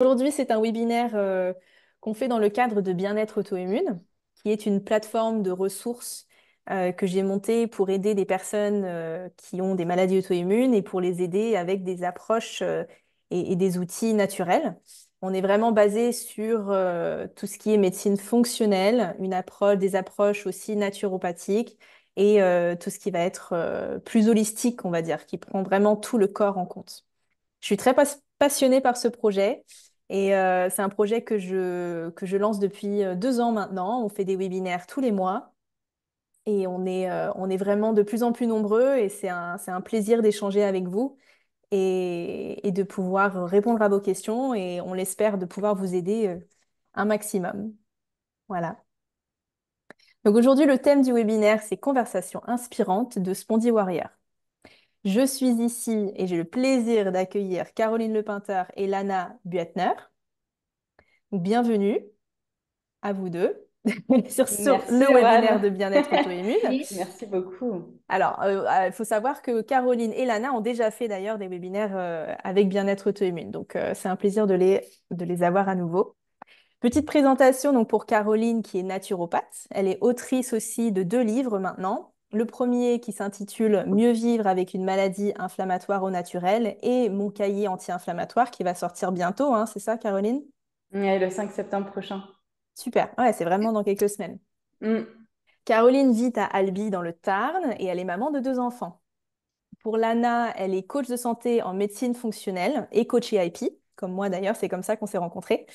Aujourd'hui, c'est un webinaire qu'on fait dans le cadre de Bien-être auto-immune, qui est une plateforme de ressources que j'ai montée pour aider des personnes qui ont des maladies auto-immunes et pour les aider avec des approches et des outils naturels. On est vraiment basé sur tout ce qui est médecine fonctionnelle, des approches aussi naturopathiques et tout ce qui va être plus holistique, on va dire, qui prend vraiment tout le corps en compte. Je suis très passionnée par ce projet et c'est un projet que je lance depuis 2 ans maintenant. On fait des webinaires tous les mois et on est vraiment de plus en plus nombreux et c'est un plaisir d'échanger avec vous et de pouvoir répondre à vos questions et on l'espère de pouvoir vous aider un maximum. Voilà. Donc aujourd'hui, le thème du webinaire, c'est Conversation inspirante de Spondy Warrior. Je suis ici et j'ai le plaisir d'accueillir Caroline Lepinter et Lana Buettner. Bienvenue à vous deux sur Merci le webinaire Laurent. de bien-être auto-immune. Merci beaucoup. Alors, il faut savoir que Caroline et Lana ont déjà fait d'ailleurs des webinaires avec bien-être auto-immune. Donc, c'est un plaisir de les avoir à nouveau. Petite présentation donc pour Caroline qui est naturopathe. Elle est autrice aussi de 2 livres maintenant. Le premier qui s'intitule Mieux vivre avec une maladie inflammatoire au naturel et Mon cahier anti-inflammatoire qui va sortir bientôt, hein, c'est ça Caroline? Ouais, le 5 septembre prochain. Super, ouais, c'est vraiment dans quelques semaines. Mm. Caroline vit à Albi dans le Tarn et elle est maman de 2 enfants. Pour Lana, elle est coach de santé en médecine fonctionnelle et coach EIP, comme moi d'ailleurs, c'est comme ça qu'on s'est rencontrés.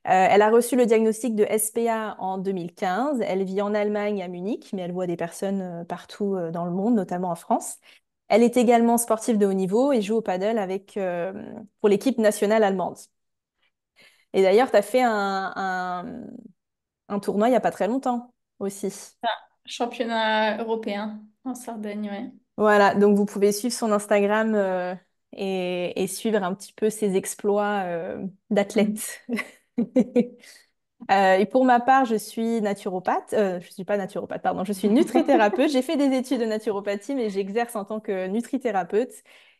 Elle a reçu le diagnostic de SPA en 2015. Elle vit en Allemagne, à Munich, mais elle voit des personnes partout dans le monde, notamment en France. Elle est également sportive de haut niveau et joue au paddle pour l'équipe nationale allemande. Et d'ailleurs, tu as fait un tournoi il n'y a pas très longtemps aussi. Championnat européen en Sardaigne, ouais. Voilà, donc vous pouvez suivre son Instagram et suivre un petit peu ses exploits Mm. d'athlète. Et pour ma part, je suis naturopathe. Je suis pas naturopathe, pardon. Je suis nutrithérapeute. J'ai fait des études de naturopathie, mais j'exerce en tant que nutrithérapeute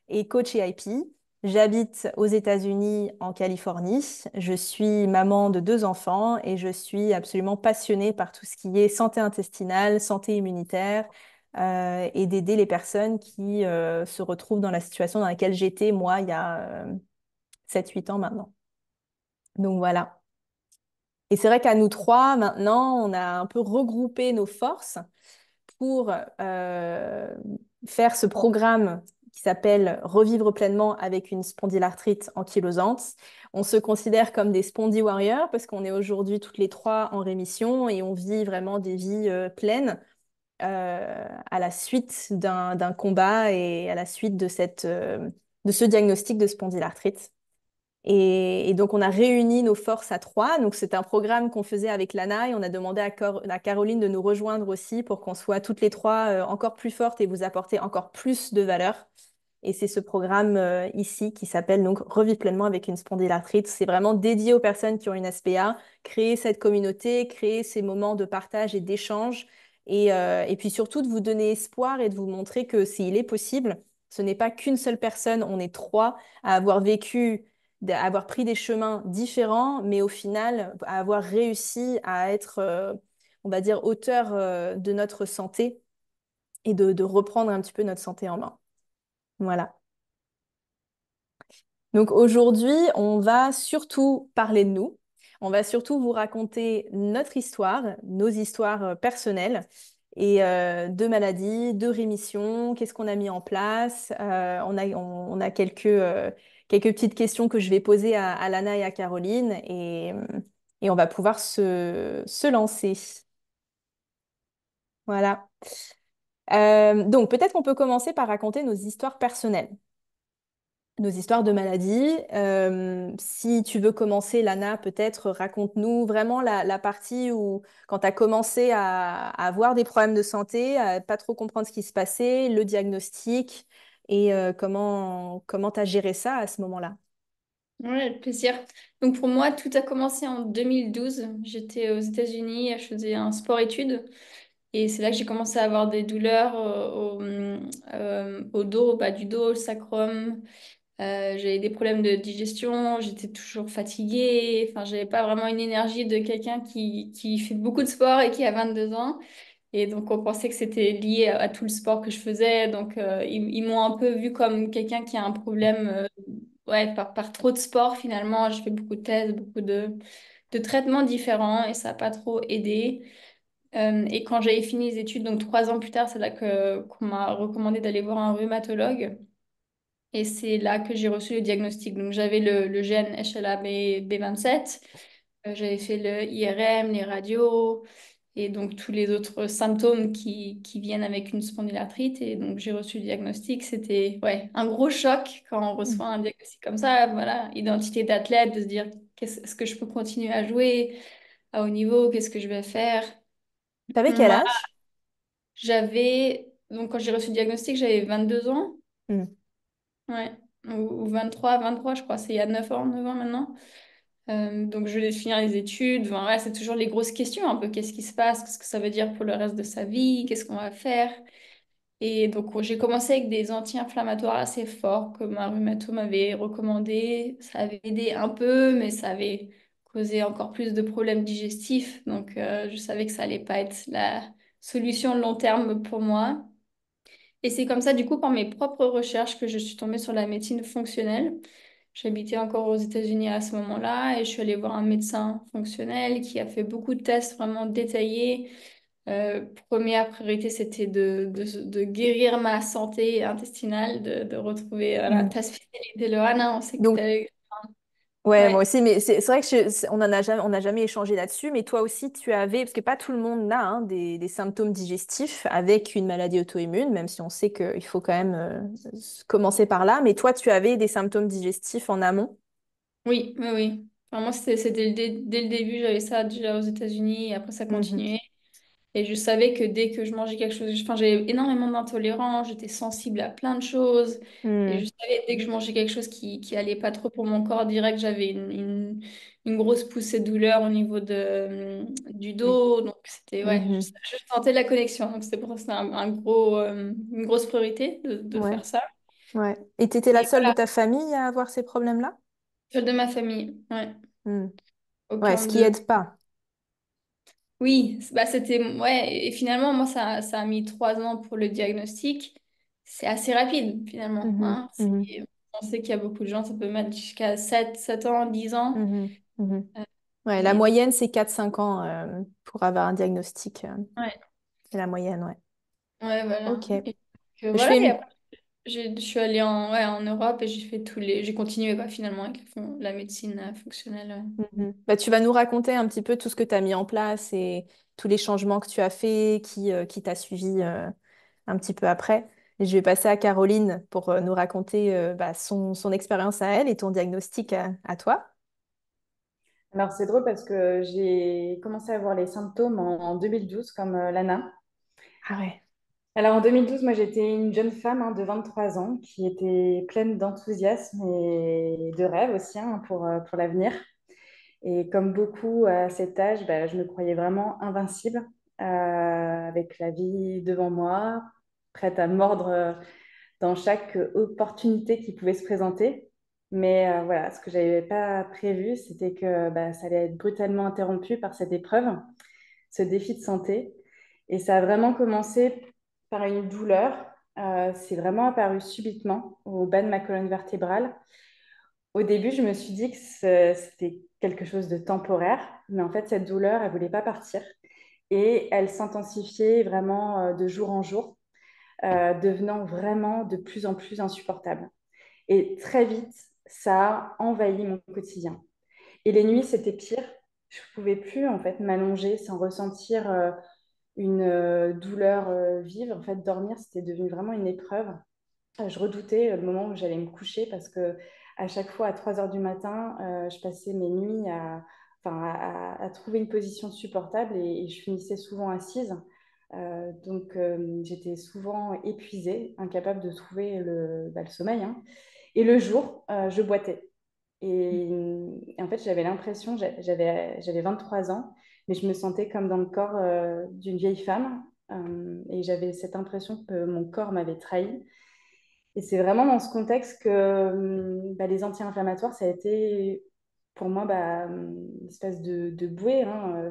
et coach EIP. J'habite aux États-Unis, en Californie. Je suis maman de 2 enfants et je suis absolument passionnée par tout ce qui est santé intestinale, santé immunitaire et d'aider les personnes qui se retrouvent dans la situation dans laquelle j'étais, moi, il y a 7-8 ans maintenant. Donc voilà. Et c'est vrai qu'à nous trois, maintenant, on a un peu regroupé nos forces pour faire ce programme qui s'appelle Revivre pleinement avec une spondylarthrite ankylosante. On se considère comme des spondy warriors parce qu'on est aujourd'hui toutes les trois en rémission et on vit vraiment des vies pleines à la suite d'un combat et à la suite de ce diagnostic de spondylarthrite. Et donc, on a réuni nos forces à trois. Donc, c'est un programme qu'on faisait avec Lana et on a demandé à Caroline de nous rejoindre aussi pour qu'on soit toutes les trois encore plus fortes et vous apporter encore plus de valeur. Et c'est ce programme ici qui s'appelle donc Revivre pleinement avec une spondylarthrite. C'est vraiment dédié aux personnes qui ont une SPA, créer cette communauté, créer ces moments de partage et d'échange et puis surtout de vous donner espoir et de vous montrer que s'il est possible, ce n'est pas qu'une seule personne, on est trois à avoir vécu avoir pris des chemins différents, mais au final, à avoir réussi à être, on va dire, auteur de notre santé et de reprendre un petit peu notre santé en main. Voilà. Donc aujourd'hui, on va surtout parler de nous. On va surtout vous raconter notre histoire, nos histoires personnelles et de maladies, de rémission, qu'est-ce qu'on a mis en place. On a quelques petites questions que je vais poser à Lana et à Caroline et on va pouvoir se lancer. Voilà. Donc peut-être qu'on peut commencer par raconter nos histoires personnelles. Nos histoires de maladies. Si tu veux commencer, Lana, peut-être raconte-nous vraiment la partie où, quand tu as commencé à avoir des problèmes de santé, à pas trop comprendre ce qui se passait, le diagnostic et comment tu as géré ça à ce moment-là. Ouais, avec plaisir. Donc pour moi, tout a commencé en 2012. J'étais aux États-Unis, je faisais un sport-études. Et c'est là que j'ai commencé à avoir des douleurs au dos, au bas du dos, au sacrum. J'avais des problèmes de digestion, j'étais toujours fatiguée. Enfin, j'avais pas vraiment une énergie de quelqu'un qui fait beaucoup de sport et qui a 22 ans. Et donc, on pensait que c'était lié à tout le sport que je faisais. Donc, ils m'ont un peu vu comme quelqu'un qui a un problème ouais, par trop de sport finalement. J'ai fait beaucoup de tests, beaucoup de traitements différents et ça n'a pas trop aidé. Et quand j'avais fini les études, donc 3 ans plus tard, c'est là qu'on m'a recommandé d'aller voir un rhumatologue. Et c'est là que j'ai reçu le diagnostic. Donc, j'avais le gène HLA-B27, j'avais fait le IRM, les radios, et donc tous les autres symptômes qui viennent avec une spondylarthrite. Et donc, j'ai reçu le diagnostic. C'était ouais, un gros choc quand on reçoit un diagnostic comme ça. Voilà, identité d'athlète, de se dire, est-ce que je peux continuer à jouer à haut niveau? Qu'est-ce que je vais faire? T'avais On quel m'a- âge? donc quand j'ai reçu le diagnostic, j'avais 22 ans. Hmm. Ouais, ou 23 je crois, c'est il y a 9 ans maintenant. Donc je vais finir les études. Enfin, ouais, c'est toujours les grosses questions un peu. Qu'est-ce qui se passe? Qu'est-ce que ça veut dire pour le reste de sa vie? Qu'est-ce qu'on va faire? Et donc j'ai commencé avec des anti-inflammatoires assez forts que ma rhumato m'avait recommandé. Ça avait aidé un peu, mais ça avait causé encore plus de problèmes digestifs. Donc je savais que ça allait pas être la solution long terme pour moi. Et c'est comme ça, du coup, par mes propres recherches, que je suis tombée sur la médecine fonctionnelle. J'habitais encore aux États-Unis à ce moment-là et je suis allée voir un médecin fonctionnel qui a fait beaucoup de tests vraiment détaillés. Première priorité, c'était de guérir ma santé intestinale, de retrouver Hmm. ta spécialité, le Hana. On sait que Donc, t'as... ouais, moi Ouais, aussi, mais c'est vrai que on n'a jamais échangé là-dessus, mais toi aussi, tu avais, parce que pas tout le monde a hein, des symptômes digestifs avec une maladie auto-immune, même si on sait qu'il faut quand même commencer par là, mais toi, tu avais des symptômes digestifs en amont. oui, oui, oui. Enfin, moi, c'était dès le début, j'avais ça déjà aux États-Unis et après, ça Mhm. continuait. Et je savais que dès que je mangeais quelque chose, enfin, j'avais énormément d'intolérance, j'étais sensible à plein de choses. Et je Hmm. savais dès que je mangeais quelque chose qui allait pas trop pour mon corps, direct, j'avais une grosse poussée de douleur au niveau du dos. Donc, c'était, ouais, Mhm. je sentais la connexion. Donc, c'était pour ça que c'était un gros, une grosse priorité de Ouais, faire ça. ouais. Et tu étais la Et seule de voilà, ta famille à avoir ces problèmes-là? seule de ma famille, ouais. Hmm. Ouais, ce Aucun qui de... aide pas. Oui, bah c'était ouais et finalement moi ça a mis 3 ans pour le diagnostic. C'est assez rapide finalement, Mhm. hein. Mhm. On sait qu'il y a beaucoup de gens, ça peut mettre jusqu'à 7 ans, 10 ans. Mhm. Mhm. Euh, Ouais, la et donc moyenne, c'est 4 5 ans pour avoir un diagnostic. ouais, C'est la moyenne, ouais. ouais voilà. Ok. Et Je voilà fais et une... après je suis allée en Europe et j'ai continué bah, finalement avec la médecine fonctionnelle. Mhm. Bah, tu vas nous raconter un petit peu tout ce que tu as mis en place et tous les changements que tu as fait, qui t'a suivi un petit peu après. Et je vais passer à Caroline pour nous raconter bah, son expérience à elle et ton diagnostic à toi. Alors, c'est drôle parce que j'ai commencé à avoir les symptômes en 2012, comme Lana. Ah ouais. Alors, en 2012, moi, j'étais une jeune femme hein, de 23 ans qui était pleine d'enthousiasme et de rêves aussi hein, pour l'avenir. Et comme beaucoup à cet âge, bah, je me croyais vraiment invincible, avec la vie devant moi, prête à mordre dans chaque opportunité qui pouvait se présenter. Mais voilà, ce que je n'avais pas prévu, c'était que bah, ça allait être brutalement interrompu par cette épreuve, ce défi de santé. Et ça a vraiment commencé par une douleur. C'est vraiment apparu subitement au bas de ma colonne vertébrale. Au début, je me suis dit que c'était quelque chose de temporaire, mais en fait, cette douleur, elle voulait pas partir. Et elle s'intensifiait vraiment de jour en jour, devenant vraiment de plus en plus insupportable. Et très vite, ça a envahi mon quotidien. Et les nuits, c'était pire. Je ne pouvais plus en fait m'allonger sans ressentir une douleur vive. En fait, dormir, c'était devenu vraiment une épreuve. Je redoutais le moment où j'allais me coucher parce que à chaque fois, à 3 heures du matin, je passais mes nuits enfin, à trouver une position supportable et je finissais souvent assise. J'étais souvent épuisée, incapable de trouver le sommeil, hein. Et le jour, je boitais. Et en fait, j'avais l'impression, j'avais 23 ans, mais je me sentais comme dans le corps d'une vieille femme. Et j'avais cette impression que mon corps m'avait trahi. Et c'est vraiment dans ce contexte que les anti-inflammatoires, ça a été pour moi une espèce de bouée, hein.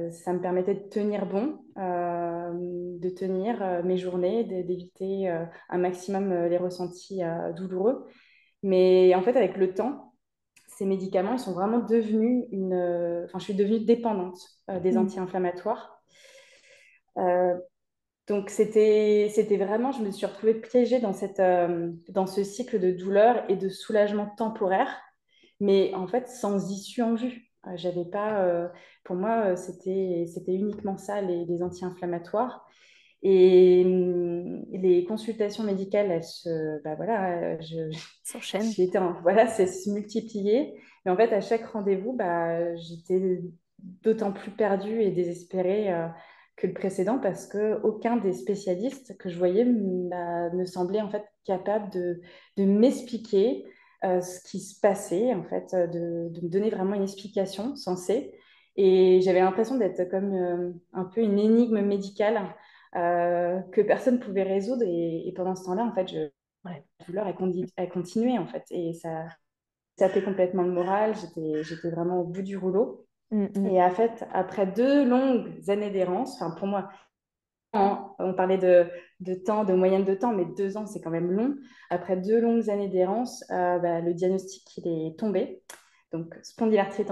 Ça me permettait de tenir bon, de tenir mes journées, d'éviter un maximum les ressentis douloureux. Mais en fait, avec le temps, ces médicaments, ils sont vraiment devenus enfin, je suis devenue dépendante des Mm. anti-inflammatoires. Euh, donc, c'était vraiment, je me suis retrouvée piégée dans ce cycle de douleur et de soulagement temporaire, mais en fait, sans issue en vue. J'avais pas, pour moi, c'était uniquement ça, les anti-inflammatoires. Et les consultations médicales, voilà, S'enchaîne. voilà, c'est se multiplier. Et en fait, à chaque rendez-vous, j'étais d'autant plus perdue et désespérée que le précédent parce que aucun des spécialistes que je voyais me semblait en fait capable de m'expliquer ce qui se passait, en fait, de me donner vraiment une explication sensée. Et j'avais l'impression d'être comme un peu une énigme médicale que personne ne pouvait résoudre. Et pendant ce temps-là, en fait, Ouais. la douleur a continué, en fait. Et ça fait complètement le moral. J'étais vraiment au bout du rouleau. Mm, mm. Et en fait, après 2 longues années d'errance, enfin pour moi, on parlait de temps, de moyenne de temps, mais 2 ans, c'est quand même long. Après 2 longues années d'errance, le diagnostic, il est tombé. Donc, spondylarthrite.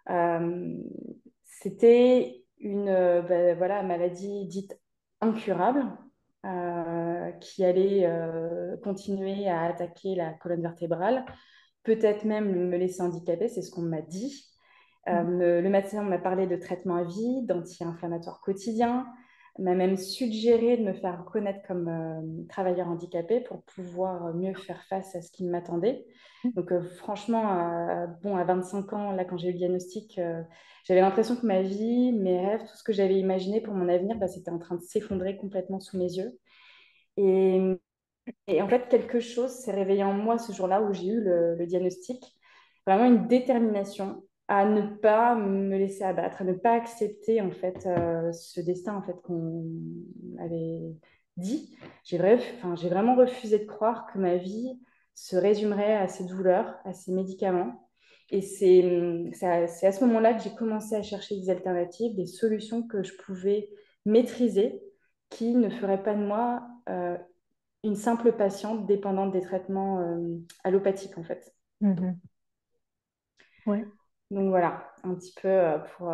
Euh, C'était une voilà, maladie dite incurable qui allait continuer à attaquer la colonne vertébrale, peut-être même me laisser handicapée, c'est ce qu'on m'a dit. Mm. Le médecin m'a parlé de traitement à vie, d'anti-inflammatoires quotidiens, m'a même suggéré de me faire reconnaître comme travailleur handicapé pour pouvoir mieux faire face à ce qui m'attendait. Donc franchement, à 25 ans, là, quand j'ai eu le diagnostic, j'avais l'impression que ma vie, mes rêves, tout ce que j'avais imaginé pour mon avenir, c'était en train de s'effondrer complètement sous mes yeux. Et, et en fait, quelque chose s'est réveillé en moi ce jour-là où j'ai eu le diagnostic. Vraiment une détermination à ne pas me laisser abattre, à ne pas accepter en fait ce destin en fait qu'on avait dit. J'ai vraiment refusé de croire que ma vie se résumerait à ces douleurs, à ces médicaments. Et c'est à ce moment-là que j'ai commencé à chercher des alternatives, des solutions que je pouvais maîtriser, qui ne feraient pas de moi une simple patiente dépendante des traitements allopathiques en fait. Mhm. Ouais. Donc voilà, un petit peu pour.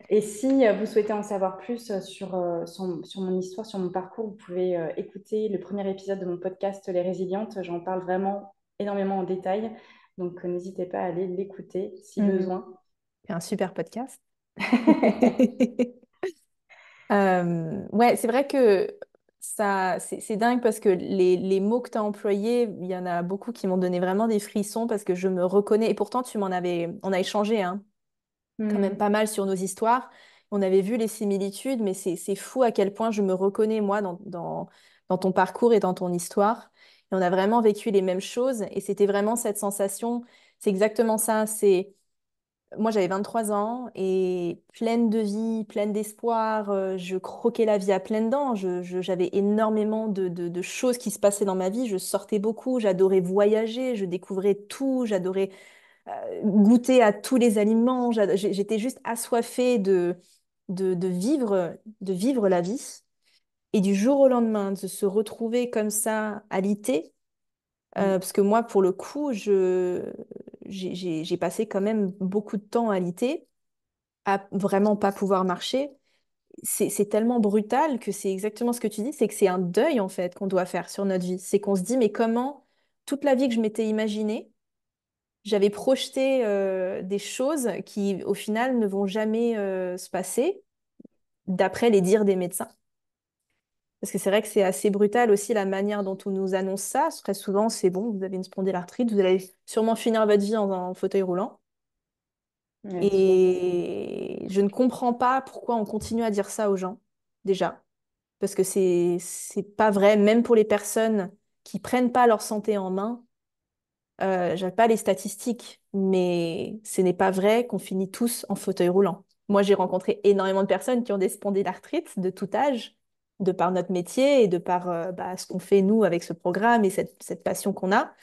Et si vous souhaitez en savoir plus sur mon histoire, sur mon parcours, vous pouvez écouter le premier épisode de mon podcast Les Résilientes. J'en parle vraiment énormément en détail. Donc n'hésitez pas à aller l'écouter si Mhm. besoin. C'est un super podcast. Ouais, c'est vrai que ça, c'est dingue parce que les mots que tu as employés, il y en a beaucoup qui m'ont donné vraiment des frissons parce que je me reconnais. Et pourtant, on a échangé hein, quand même Mhm. pas mal sur nos histoires. On avait vu les similitudes, mais c'est fou à quel point je me reconnais, moi, dans ton parcours et dans ton histoire. Et on a vraiment vécu les mêmes choses. Et c'était vraiment cette sensation, c'est exactement ça. Moi, j'avais 23 ans et pleine de vie, pleine d'espoir. Je croquais la vie à pleines dents. J'avais énormément de choses qui se passaient dans ma vie. Je sortais beaucoup, j'adorais voyager, je découvrais tout, j'adorais goûter à tous les aliments. J'étais juste assoiffée de vivre la vie. Et du jour au lendemain, de se retrouver comme ça, alité, parce que moi, pour le coup, j'ai passé quand même beaucoup de temps alité à vraiment pas pouvoir marcher. C'est tellement brutal que c'est exactement ce que tu dis, c'est que c'est un deuil en fait qu'on doit faire sur notre vie. C'est qu'on se dit, mais comment toute la vie que je m'étais imaginée, j'avais projeté des choses qui au final ne vont jamais se passer, d'après les dires des médecins. Parce que c'est vrai que c'est assez brutal aussi la manière dont on nous annonce ça. Très souvent, c'est bon, vous avez une spondylarthrite, vous allez sûrement finir votre vie en fauteuil roulant. Ouais, tout à fait. Et je ne comprends pas pourquoi on continue à dire ça aux gens, déjà. Parce que c'est pas vrai, même pour les personnes qui prennent pas leur santé en main. J'ai pas les statistiques, mais ce n'est pas vrai qu'on finit tous en fauteuil roulant. Moi, j'ai rencontré énormément de personnes qui ont des spondylarthrites de tout âge de par notre métier et de par ce qu'on fait nous avec ce programme et cette passion qu'on a.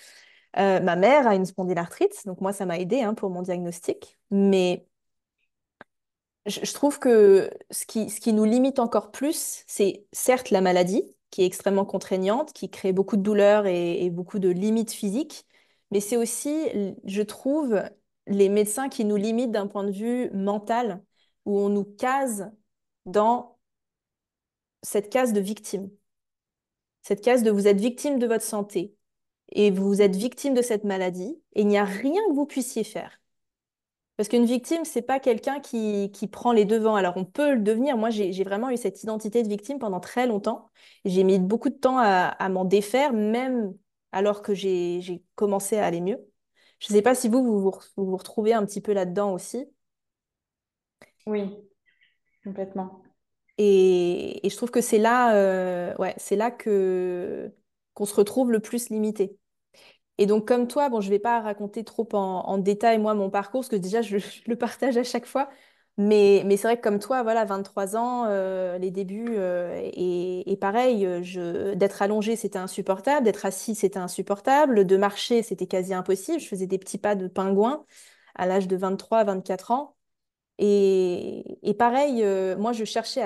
Ma mère a une spondylarthrite, donc moi, ça m'a aidé hein, pour mon diagnostic. Mais je trouve que ce qui nous limite encore plus, c'est certes la maladie, qui est extrêmement contraignante, qui crée beaucoup de douleurs et beaucoup de limites physiques, mais c'est aussi, je trouve, les médecins qui nous limitent d'un point de vue mental, où on nous case dans cette case de victime, cette case de vous êtes victime de votre santé et vous êtes victime de cette maladie, et il n'y a rien que vous puissiez faire. Parce qu'une victime, c'est pas quelqu'un qui prend les devants. Alors, on peut le devenir. Moi, j'ai vraiment eu cette identité de victime pendant très longtemps. J'ai mis beaucoup de temps à m'en défaire, même alors que j'ai commencé à aller mieux. Je sais pas si vous vous retrouvez un petit peu là-dedans aussi. Oui, complètement. Et je trouve que c'est là, ouais, c'est là qu'on se retrouve le plus limité. Et donc, comme toi, bon, je vais pas raconter trop en détail, moi, mon parcours, parce que déjà, je le partage à chaque fois. Mais c'est vrai que comme toi, voilà, 23 ans, les débuts, et pareil, d'être allongée, c'était insupportable, d'être assis, c'était insupportable, de marcher, c'était quasi impossible. Je faisais des petits pas de pingouin à l'âge de 23, 24 ans. Et pareil, moi, je cherchais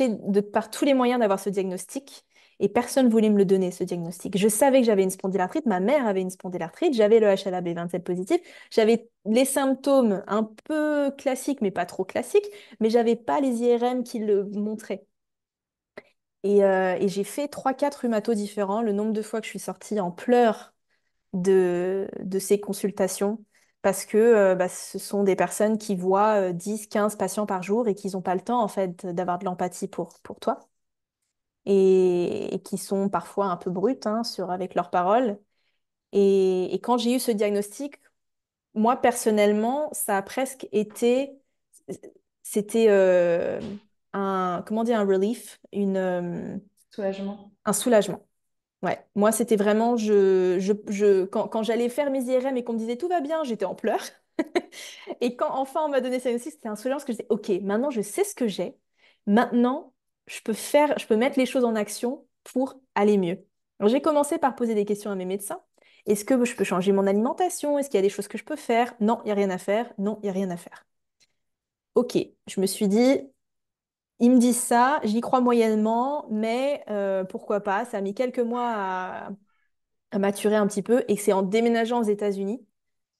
de par tous les moyens d'avoir ce diagnostic et personne ne voulait me le donner, ce diagnostic. Je savais que j'avais une spondylarthrite, ma mère avait une spondylarthrite, j'avais le HLA-B27 positif, j'avais les symptômes un peu classiques, mais pas trop classiques, mais j'avais pas les IRM qui le montraient. Et j'ai fait trois quatre rhumatos différents, le nombre de fois que je suis sortie en pleurs de ces consultations parce que ce sont des personnes qui voient 10, 15 patients par jour et qui n'ont pas le temps en fait d'avoir de l'empathie pour toi et qui sont parfois un peu brutes hein, avec leurs paroles. Et quand j'ai eu ce diagnostic, moi personnellement, ça a presque été, c'était comment dire, un relief, Soulagement. un soulagement. Ouais, moi c'était vraiment, quand j'allais faire mes IRM et qu'on me disait tout va bien, j'étais en pleurs. Et quand enfin on m'a donné ça aussi, c'était un soulagement parce que je disais, ok, maintenant je sais ce que j'ai. Maintenant, je peux mettre les choses en action pour aller mieux. Alors j'ai commencé par poser des questions à mes médecins. Est-ce que je peux changer mon alimentation? Est-ce qu'il y a des choses que je peux faire? Non, il n'y a rien à faire. Non, il n'y a rien à faire. Ok, je me suis dit, ils me disent ça, j'y crois moyennement, mais pourquoi pas? Ça a mis quelques mois à maturer un petit peu. Et c'est en déménageant aux États-Unis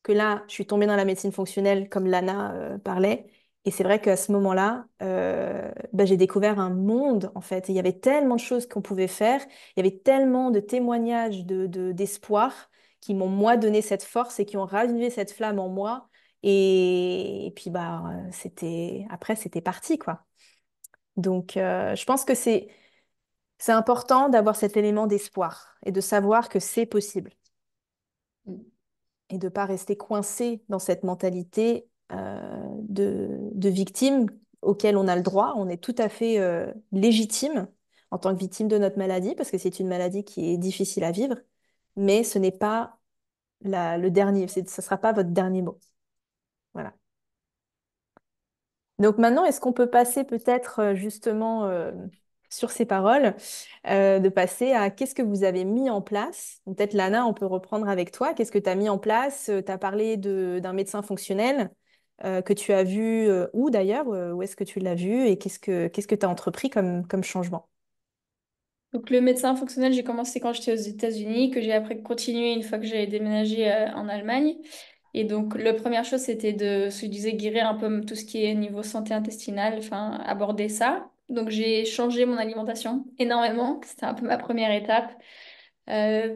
que là, je suis tombée dans la médecine fonctionnelle, comme Lana parlait. Et c'est vrai qu'à ce moment-là, j'ai découvert un monde, en fait. Et il y avait tellement de choses qu'on pouvait faire. Il y avait tellement de témoignages d'espoir qui m'ont, moi, donné cette force et qui ont ravivé cette flamme en moi. Et puis, après, c'était parti, quoi. Donc, je pense que c'est important d'avoir cet élément d'espoir et de savoir que c'est possible et de ne pas rester coincé dans cette mentalité de victime auquel on a le droit. On est tout à fait légitime en tant que victime de notre maladie parce que c'est une maladie qui est difficile à vivre, mais ce n'est pas le dernier, ça ne sera pas votre dernier mot. Voilà. Donc maintenant, est-ce qu'on peut passer peut-être justement sur ces paroles, de passer à qu'est-ce que vous avez mis en place? Donc, peut-être Lana, on peut reprendre avec toi. Qu'est-ce que tu as mis en place? Tu as parlé d'un médecin fonctionnel que tu as vu où d'ailleurs? Où est-ce que tu l'as vu? Et qu'est-ce que tu as entrepris comme changement? Donc, le médecin fonctionnel, j'ai commencé quand j'étais aux États-Unis, que j'ai après continué une fois que j'ai déménagé en Allemagne. Et donc, la première chose, c'était de se disait guérir un peu tout ce qui est niveau santé intestinale, enfin, aborder ça. Donc, j'ai changé mon alimentation énormément. C'était un peu ma première étape.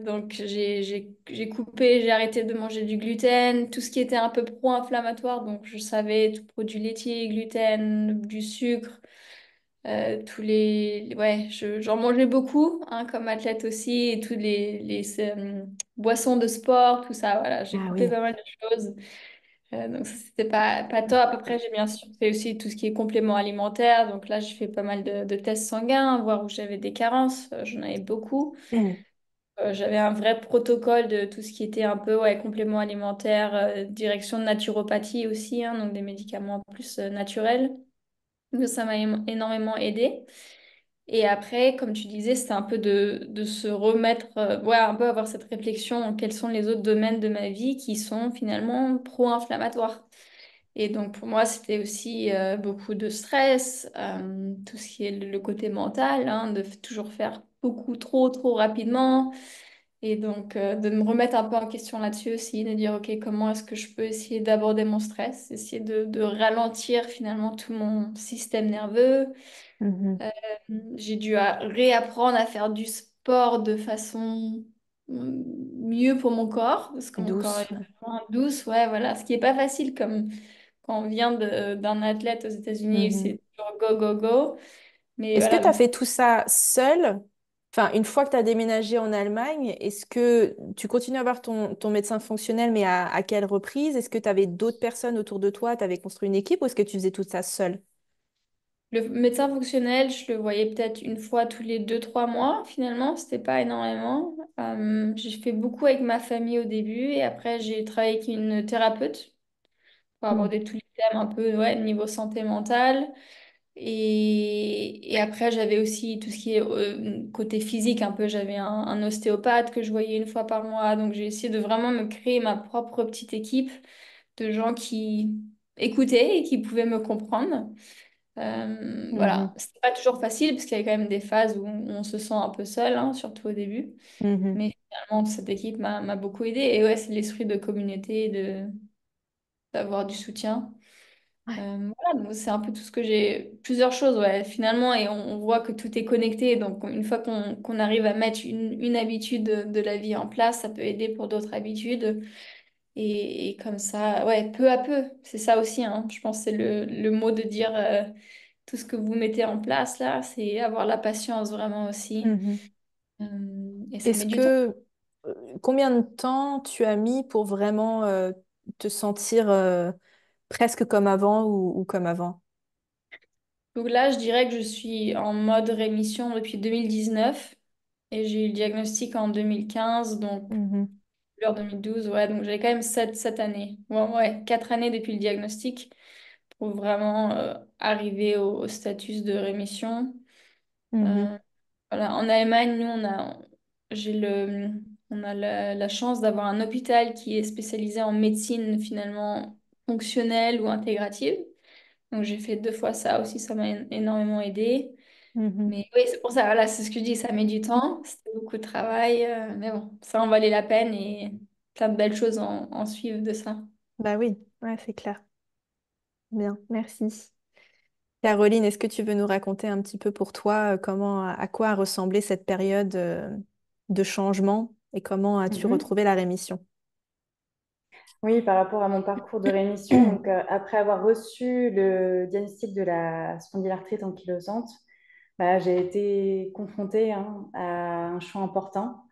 Donc, j'ai coupé, j'ai arrêté de manger du gluten, tout ce qui était un peu pro-inflammatoire. Donc, je savais tout produit laitier, gluten, du sucre. Ouais, j'en mangeais beaucoup, hein, comme athlète aussi, et toutes les boissons de sport, tout ça, voilà, j'ai Ah coupé oui. pas mal de choses. Donc ça, c'était pas top. Après, j'ai bien sûr fait aussi tout ce qui est complément alimentaire. Donc là, j'ai fait pas mal de tests sanguins, voir où j'avais des carences. J'en avais beaucoup. Mm. J'avais un vrai protocole de tout ce qui était un peu ouais, complément alimentaire, direction de naturopathie aussi, hein, donc des médicaments plus naturels. Donc ça m'a énormément aidé. Et après, comme tu disais, c'était un peu de se remettre, ouais, un peu avoir cette réflexion, quels sont les autres domaines de ma vie qui sont finalement pro-inflammatoires. Et donc pour moi, c'était aussi beaucoup de stress, tout ce qui est le côté mental, hein, de toujours faire beaucoup trop rapidement. Et donc de me remettre un peu en question là-dessus aussi, de dire, OK, comment est-ce que je peux essayer d'aborder mon stress, essayer de ralentir finalement tout mon système nerveux. Mhm. Euh, j'ai dû réapprendre à faire du sport de façon mieux pour mon corps, parce que mon corps est Douce. Ouais. vraiment douce, ouais, voilà, ce qui est pas facile comme quand on vient d'un athlète aux États-Unis, Mhm. c'est toujours go, go, go. Mais Est-ce que voilà, tu as donc, fait tout ça seul? Enfin, une fois que tu as déménagé en Allemagne, est-ce que tu continues à avoir ton médecin fonctionnel, mais à quelle reprise? Est-ce que tu avais d'autres personnes autour de toi? Tu avais construit une équipe ou est-ce que tu faisais tout ça seul? le médecin fonctionnel, je le voyais peut-être une fois tous les 2, 3 mois, finalement, c'était pas énormément. J'ai fait beaucoup avec ma famille au début et après, j'ai travaillé avec une thérapeute pour Hmm. aborder tous les thèmes un peu, ouais, niveau santé mentale. Et après, j'avais aussi tout ce qui est côté physique, un peu. J'avais un ostéopathe que je voyais une fois par mois. Donc, j'ai essayé de vraiment me créer ma propre petite équipe de gens qui écoutaient et qui pouvaient me comprendre. Voilà. Mhm. C'était pas toujours facile parce qu'il y a quand même des phases où on se sent un peu seul, hein, surtout au début. Mhm. Mais finalement, cette équipe m'a beaucoup aidée. Et ouais, c'est l'esprit de communauté, d'avoir du soutien. Ouais. Voilà, donc c'est un peu tout ce que j'ai. Plusieurs choses, ouais, finalement, et on voit que tout est connecté. Donc, une fois qu'on arrive à mettre une habitude de la vie en place, ça peut aider pour d'autres habitudes. Et comme ça, ouais, peu à peu, c'est ça aussi, hein. Je pense que c'est le mot de dire tout ce que vous mettez en place là, c'est avoir la patience vraiment aussi. Mhm. Et ça met Est-ce du temps. que combien de temps tu as mis pour vraiment te sentir presque comme avant ou comme avant? Donc là, je dirais que je suis en mode rémission depuis 2019 et j'ai eu le diagnostic en 2015, donc Mhm. vers 2012, ouais, donc j'avais quand même 7 années. Ouais, ouais, 4 années depuis le diagnostic pour vraiment arriver au statut de rémission. Mhm. Euh, voilà. En Allemagne, nous, j'ai on a la chance d'avoir un hôpital qui est spécialisé en médecine finalement fonctionnelle ou intégrative. Donc j'ai fait 2 fois ça aussi, ça m'a énormément aidé. Mhm. Mais oui, c'est pour ça, voilà, c'est ce que je dis, ça met du temps, c'était beaucoup de travail, mais bon, ça en valait la peine et plein de belles choses en suivent de ça. Bah oui, ouais, c'est clair. Bien, merci. Caroline, est-ce que tu veux nous raconter un petit peu pour toi comment, à quoi a ressemblé cette période de changement et comment as-tu Mhm. retrouvé la rémission? Oui, par rapport à mon parcours de rémission, donc, après avoir reçu le diagnostic de la spondylarthrite ankylosante, bah, j'ai été confrontée, hein, à un choix important.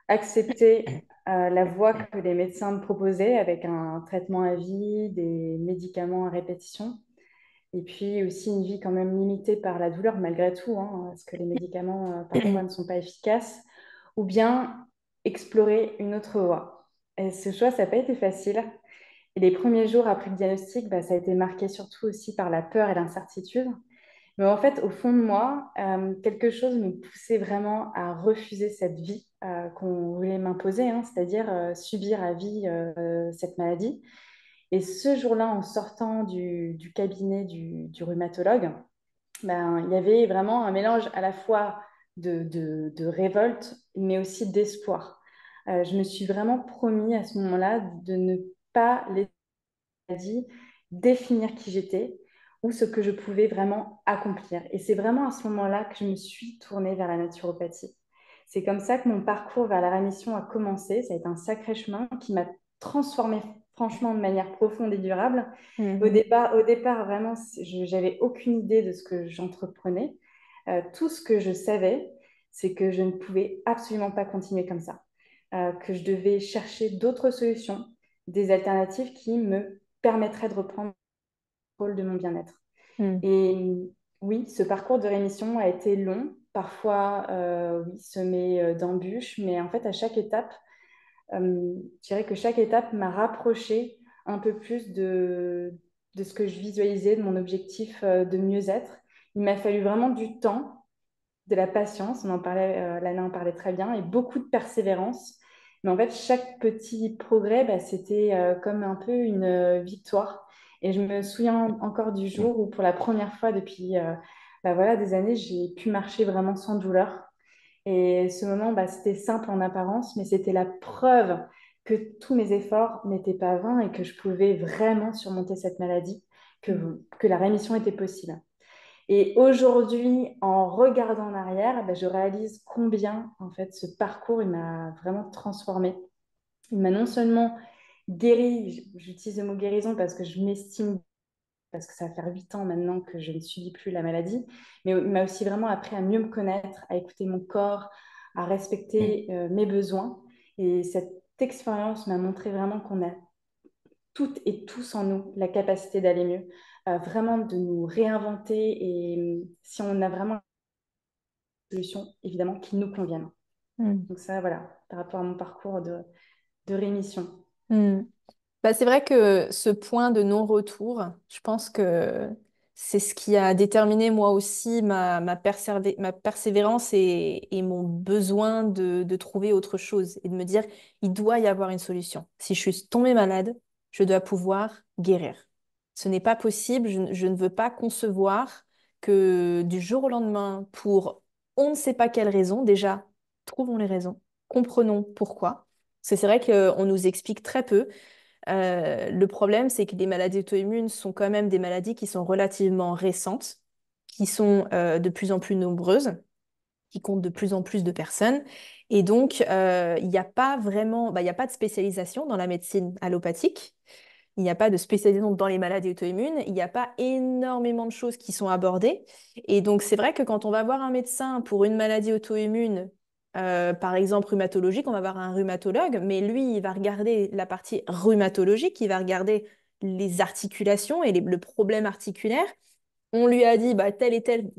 Accepter la voie que les médecins me proposaient avec un traitement à vie, des médicaments à répétition, et puis aussi une vie quand même limitée par la douleur malgré tout, hein, parce que les médicaments parfois ne sont pas efficaces, ou bien explorer une autre voie. Et ce choix, ça n'a pas été facile. Et les premiers jours après le diagnostic, bah, ça a été marqué surtout aussi par la peur et l'incertitude. Mais en fait, au fond de moi, quelque chose me poussait vraiment à refuser cette vie qu'on voulait m'imposer, hein, c'est-à-dire subir à vie cette maladie. Et ce jour-là, en sortant du cabinet du rhumatologue, ben, il y avait vraiment un mélange à la fois de révolte, mais aussi d'espoir. Je me suis vraiment promis à ce moment-là de ne pas laisser la maladie définir qui j'étais ou ce que je pouvais vraiment accomplir. Et c'est vraiment à ce moment-là que je me suis tournée vers la naturopathie. C'est comme ça que mon parcours vers la rémission a commencé. Ça a été un sacré chemin qui m'a transformée franchement de manière profonde et durable. Mhm. Au départ vraiment, j'avais aucune idée de ce que j'entreprenais. Tout ce que je savais, c'est que je ne pouvais absolument pas continuer comme ça, que je devais chercher d'autres solutions, des alternatives qui me permettraient de reprendre le contrôle de mon bien-être. Mhm. Et oui, ce parcours de rémission a été long, parfois oui, semé d'embûches, mais en fait, à chaque étape, je dirais que chaque étape m'a rapproché un peu plus de ce que je visualisais, de mon objectif de mieux-être. Il m'a fallu vraiment du temps, de la patience, on en parlait, Lana en parlait très bien, et beaucoup de persévérance. Mais en fait, chaque petit progrès, bah, c'était comme un peu une victoire. Et je me souviens encore du jour où, pour la première fois depuis bah, voilà, des années, j'ai pu marcher vraiment sans douleur. Et ce moment, bah, c'était simple en apparence, mais c'était la preuve que tous mes efforts n'étaient pas vains et que je pouvais vraiment surmonter cette maladie, que la rémission était possible. Et aujourd'hui, en regardant en arrière, bah, je réalise combien, en fait, ce parcours, il m'a vraiment transformée. Il m'a non seulement guérie, j'utilise le mot guérison parce que je m'estime, parce que ça va faire 8 ans maintenant que je ne subis plus la maladie, mais il m'a aussi vraiment appris à mieux me connaître, à écouter mon corps, à respecter mes besoins. Et cette expérience m'a montré vraiment qu'on a toutes et tous en nous la capacité d'aller mieux, vraiment de nous réinventer et si on a vraiment une solution, évidemment, qui nous convienne. Mm. Donc ça, voilà, par rapport à mon parcours de rémission. Mm. Bah, c'est vrai que ce point de non-retour, je pense que c'est ce qui a déterminé moi aussi ma persévérance et mon besoin de trouver autre chose et de me dire, il doit y avoir une solution. Si je suis tombée malade, je dois pouvoir guérir. Ce n'est pas possible, je ne veux pas concevoir que du jour au lendemain, pour on ne sait pas quelle raison, déjà, trouvons les raisons, comprenons pourquoi. Parce que c'est vrai qu'on nous explique très peu. Le problème, c'est que les maladies auto-immunes sont quand même des maladies qui sont relativement récentes, qui sont de plus en plus nombreuses, qui comptent de plus en plus de personnes. Et donc, il n'y a pas vraiment, bah, il n'y a pas de spécialisation dans la médecine allopathique. Il n'y a pas de spécialisation dans les maladies auto-immunes. Il n'y a pas énormément de choses qui sont abordées. Et donc, c'est vrai que quand on va voir un médecin pour une maladie auto-immune, par exemple rhumatologique, on va voir un rhumatologue, mais lui, il va regarder la partie rhumatologique, il va regarder les articulations et le problème articulaire. On lui a dit bah, tel et tel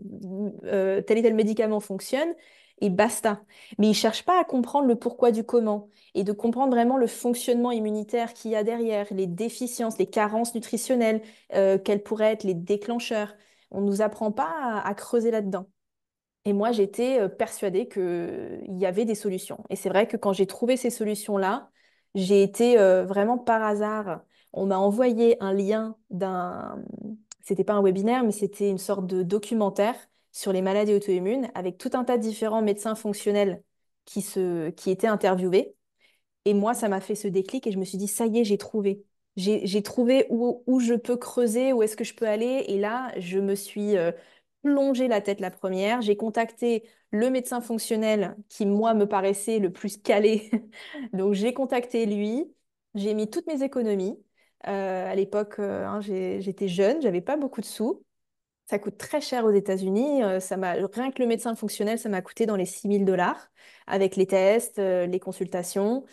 médicament fonctionne et basta. Mais il ne cherche pas à comprendre le pourquoi du comment et de comprendre vraiment le fonctionnement immunitaire qu'il y a derrière, les déficiences, les carences nutritionnelles, quels pourraient être les déclencheurs. On ne nous apprend pas à creuser là-dedans. Et moi, j'étais persuadée qu'il y avait des solutions. Et c'est vrai que quand j'ai trouvé ces solutions-là, j'ai été vraiment par hasard. On m'a envoyé un lien d'un... C'était pas un webinaire, mais c'était une sorte de documentaire sur les maladies auto-immunes avec tout un tas de différents médecins fonctionnels qui étaient interviewés. Et moi, ça m'a fait ce déclic et je me suis dit, ça y est, j'ai trouvé. J'ai trouvé où je peux creuser, où est-ce que je peux aller. Et là, je me suis plongée la tête la première. J'ai contacté le médecin fonctionnel qui, moi, me paraissait le plus calé. Donc, j'ai contacté lui. J'ai mis toutes mes économies. À l'époque, hein, j'étais jeune, j'avais pas beaucoup de sous. Ça coûte très cher aux États-Unis. Rien que le médecin fonctionnel, ça m'a coûté dans les 6 000 $ avec les tests, les consultations.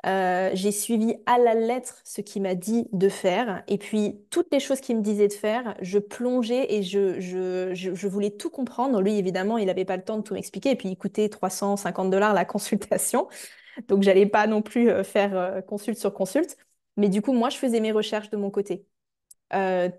J'ai suivi à la lettre ce qu'il m'a dit de faire. Et puis, toutes les choses qu'il me disait de faire, je plongeais et je voulais tout comprendre. Lui, évidemment, il n'avait pas le temps de tout m'expliquer. Et puis, il coûtait 350 $ la consultation. Donc, j'allais pas non plus faire consulte sur consulte. Mais du coup, moi, je faisais mes recherches de mon côté.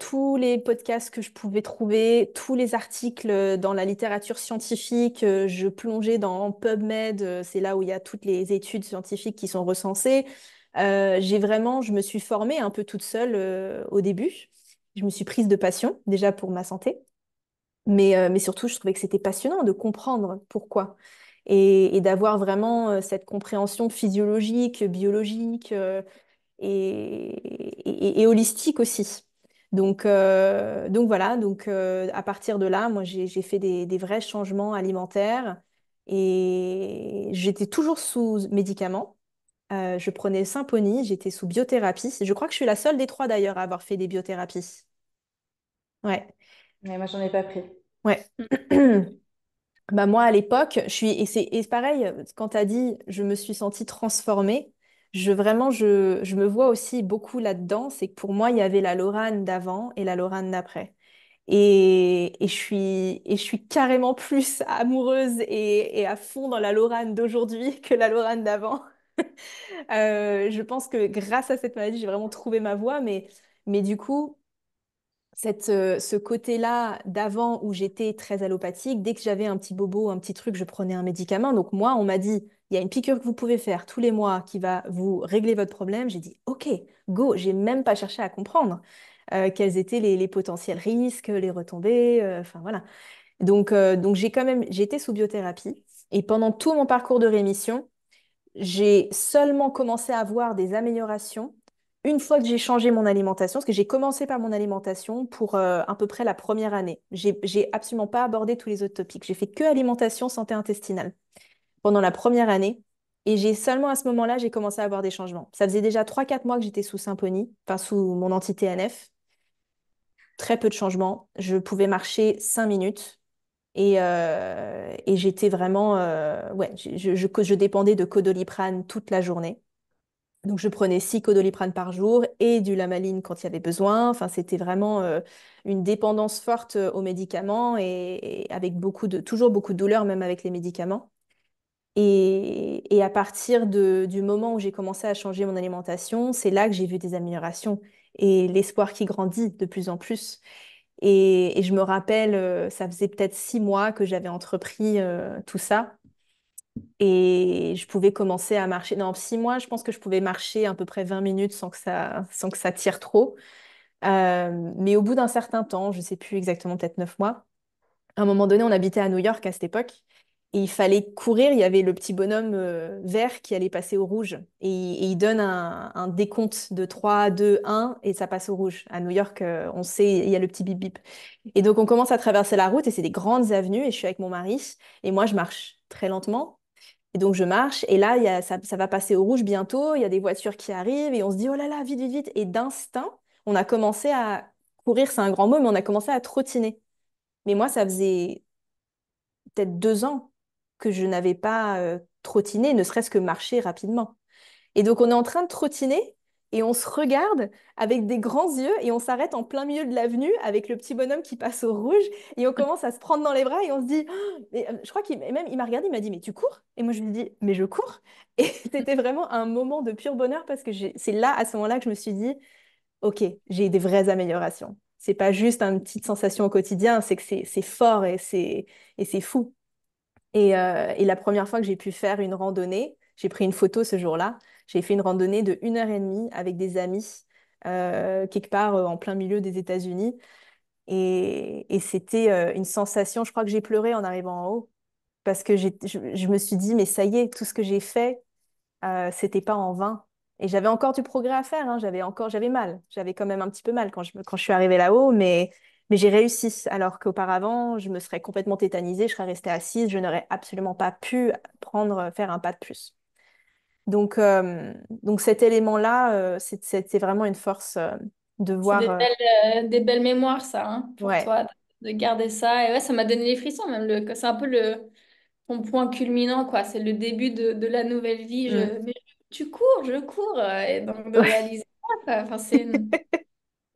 Tous les podcasts que je pouvais trouver, tous les articles dans la littérature scientifique, je plongeais dans PubMed, c'est là où il y a toutes les études scientifiques qui sont recensées. Je me suis formée un peu toute seule au début. Je me suis prise de passion, déjà pour ma santé, mais surtout, je trouvais que c'était passionnant de comprendre pourquoi et d'avoir vraiment cette compréhension physiologique, biologique. Et holistique aussi. Donc voilà, à partir de là, moi j'ai fait des vrais changements alimentaires et j'étais toujours sous médicaments. Je prenais Symphonie, j'étais sous biothérapie. Je crois que je suis la seule des trois d'ailleurs à avoir fait des biothérapies. Ouais, Mais moi, j'en ai pas pris. ouais. Bah moi, à l'époque, et c'est pareil, quand tu as dit je me suis sentie transformée, je me vois aussi beaucoup là-dedans. C'est que pour moi, il y avait la Laurane d'avant et la Laurane d'après. Et je suis carrément plus amoureuse et à fond dans la Laurane d'aujourd'hui que la Laurane d'avant. Je pense que grâce à cette maladie, j'ai vraiment trouvé ma voie, mais du coup, ce côté-là d'avant où j'étais très allopathique, dès que j'avais un petit bobo, un petit truc, je prenais un médicament. Donc moi, on m'a dit, il y a une piqûre que vous pouvez faire tous les mois qui va vous régler votre problème. J'ai dit, OK, go. J'ai même pas cherché à comprendre quels étaient les potentiels risques, les retombées. Enfin voilà. Donc j'ai été sous biothérapie. Et pendant tout mon parcours de rémission, j'ai seulement commencé à voir des améliorations une fois que j'ai changé mon alimentation, parce que j'ai commencé par mon alimentation pour à peu près la première année. J'ai absolument pas abordé tous les autres topics. J'ai fait que alimentation, santé intestinale pendant la première année. Et j'ai seulement à ce moment-là, j'ai commencé à avoir des changements. Ça faisait déjà 3 4 mois que j'étais sous Symphony, enfin sous mon anti-TNF. Très peu de changements. Je pouvais marcher 5 minutes. Et j'étais vraiment, ouais, je dépendais de Codoliprane toute la journée. Donc, je prenais 6 Codoliprane par jour et du Lamaline quand il y avait besoin. Enfin, c'était vraiment une dépendance forte aux médicaments et avec toujours beaucoup de douleur, même avec les médicaments. Et à partir du moment où j'ai commencé à changer mon alimentation, c'est là que j'ai vu des améliorations et l'espoir qui grandit de plus en plus. Et je me rappelle, ça faisait peut-être 6 mois que j'avais entrepris tout ça. Et je pouvais commencer à marcher. Non, 6 mois, je pense que je pouvais marcher à peu près 20 minutes sans que ça tire trop. Mais au bout d'un certain temps, je ne sais plus exactement, peut-être 9 mois, à un moment donné, on habitait à New York à cette époque. Et il fallait courir. Il y avait le petit bonhomme vert qui allait passer au rouge. Et il donne un décompte de 3 2 1 et ça passe au rouge. À New York, on sait, il y a le petit bip bip. Et donc, on commence à traverser la route et c'est des grandes avenues. Et je suis avec mon mari. Et moi, je marche très lentement. Et donc, je marche. Et là, ça va passer au rouge bientôt. Il y a des voitures qui arrivent. Et on se dit, oh là là, vite, vite, vite. Et d'instinct, on a commencé à courir. C'est un grand mot, mais on a commencé à trottiner. Mais moi, ça faisait peut-être 2 ans que je n'avais pas trottiné, ne serait-ce que marché rapidement. Et donc, on est en train de trottiner et on se regarde avec des grands yeux et on s'arrête en plein milieu de l'avenue avec le petit bonhomme qui passe au rouge et on commence à se prendre dans les bras et on se dit, oh je crois il m'a regardé, il m'a dit, mais tu cours? Et moi, je lui dis, mais je cours. Et c'était vraiment un moment de pur bonheur parce que c'est là, à ce moment-là, que je me suis dit, OK, j'ai des vraies améliorations. C'est pas juste une petite sensation au quotidien, c'est que c'est fort et c'est fou. Et la première fois que j'ai pu faire une randonnée, j'ai pris une photo ce jour-là. J'ai fait une randonnée de 1 heure et demie avec des amis, quelque part en plein milieu des États-Unis. Et c'était une sensation, je crois que j'ai pleuré en arrivant en haut, parce que je me suis dit, mais ça y est, tout ce que j'ai fait, c'était pas en vain. Et j'avais encore du progrès à faire, hein. J'avais mal. J'avais quand même un petit peu mal quand je suis arrivée là-haut, mais j'ai réussi. Alors qu'auparavant, je me serais complètement tétanisée, je serais restée assise, je n'aurais absolument pas pu faire un pas de plus. Donc cet élément-là, c'est vraiment une force de C'est voir. des belles mémoires, ça, hein, pour Ouais, toi, de garder ça. Et ouais, ça m'a donné les frissons, même. C'est un peu ton point culminant, quoi. C'est le début de la nouvelle vie. mm. Tu cours, je cours. Et donc, de réaliser ça, quoi. Enfin,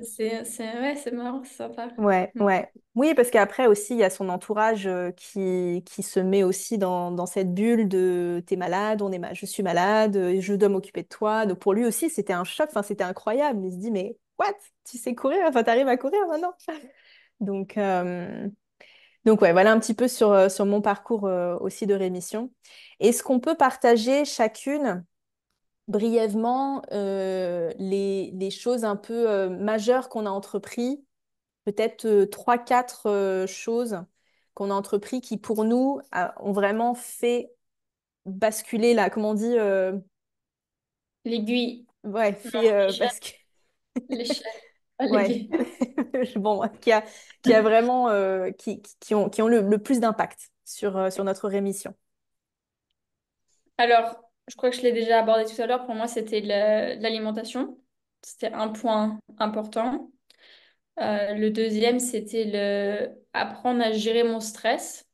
ouais, c'est marrant, c'est sympa. Ouais, Mm. ouais. Oui, parce qu'après aussi, il y a son entourage qui se met aussi dans cette bulle de t'es malade, je suis malade, je dois m'occuper de toi. Donc pour lui aussi, c'était un choc, enfin, c'était incroyable. Il se dit, mais what? Tu sais courir? Enfin, t'arrives à courir maintenant? Donc, euh, donc ouais, voilà un petit peu sur mon parcours aussi de rémission. Est-ce qu'on peut partager chacune brièvement les choses un peu majeures qu'on a entreprises? Peut-être 3 4 choses qu'on a entrepris qui, pour nous, ont vraiment fait basculer la, comment on dit, L'aiguille, ouais, non, fait l'échelle, basculer, l'échelle, pas ouais, l'aiguille. bon, ouais, qui a vraiment, qui ont le plus d'impact sur notre rémission. Alors, je crois que je l'ai déjà abordé tout à l'heure. Pour moi, c'était l'alimentation. C'était un point important. Le deuxième, c'était apprendre à gérer mon stress.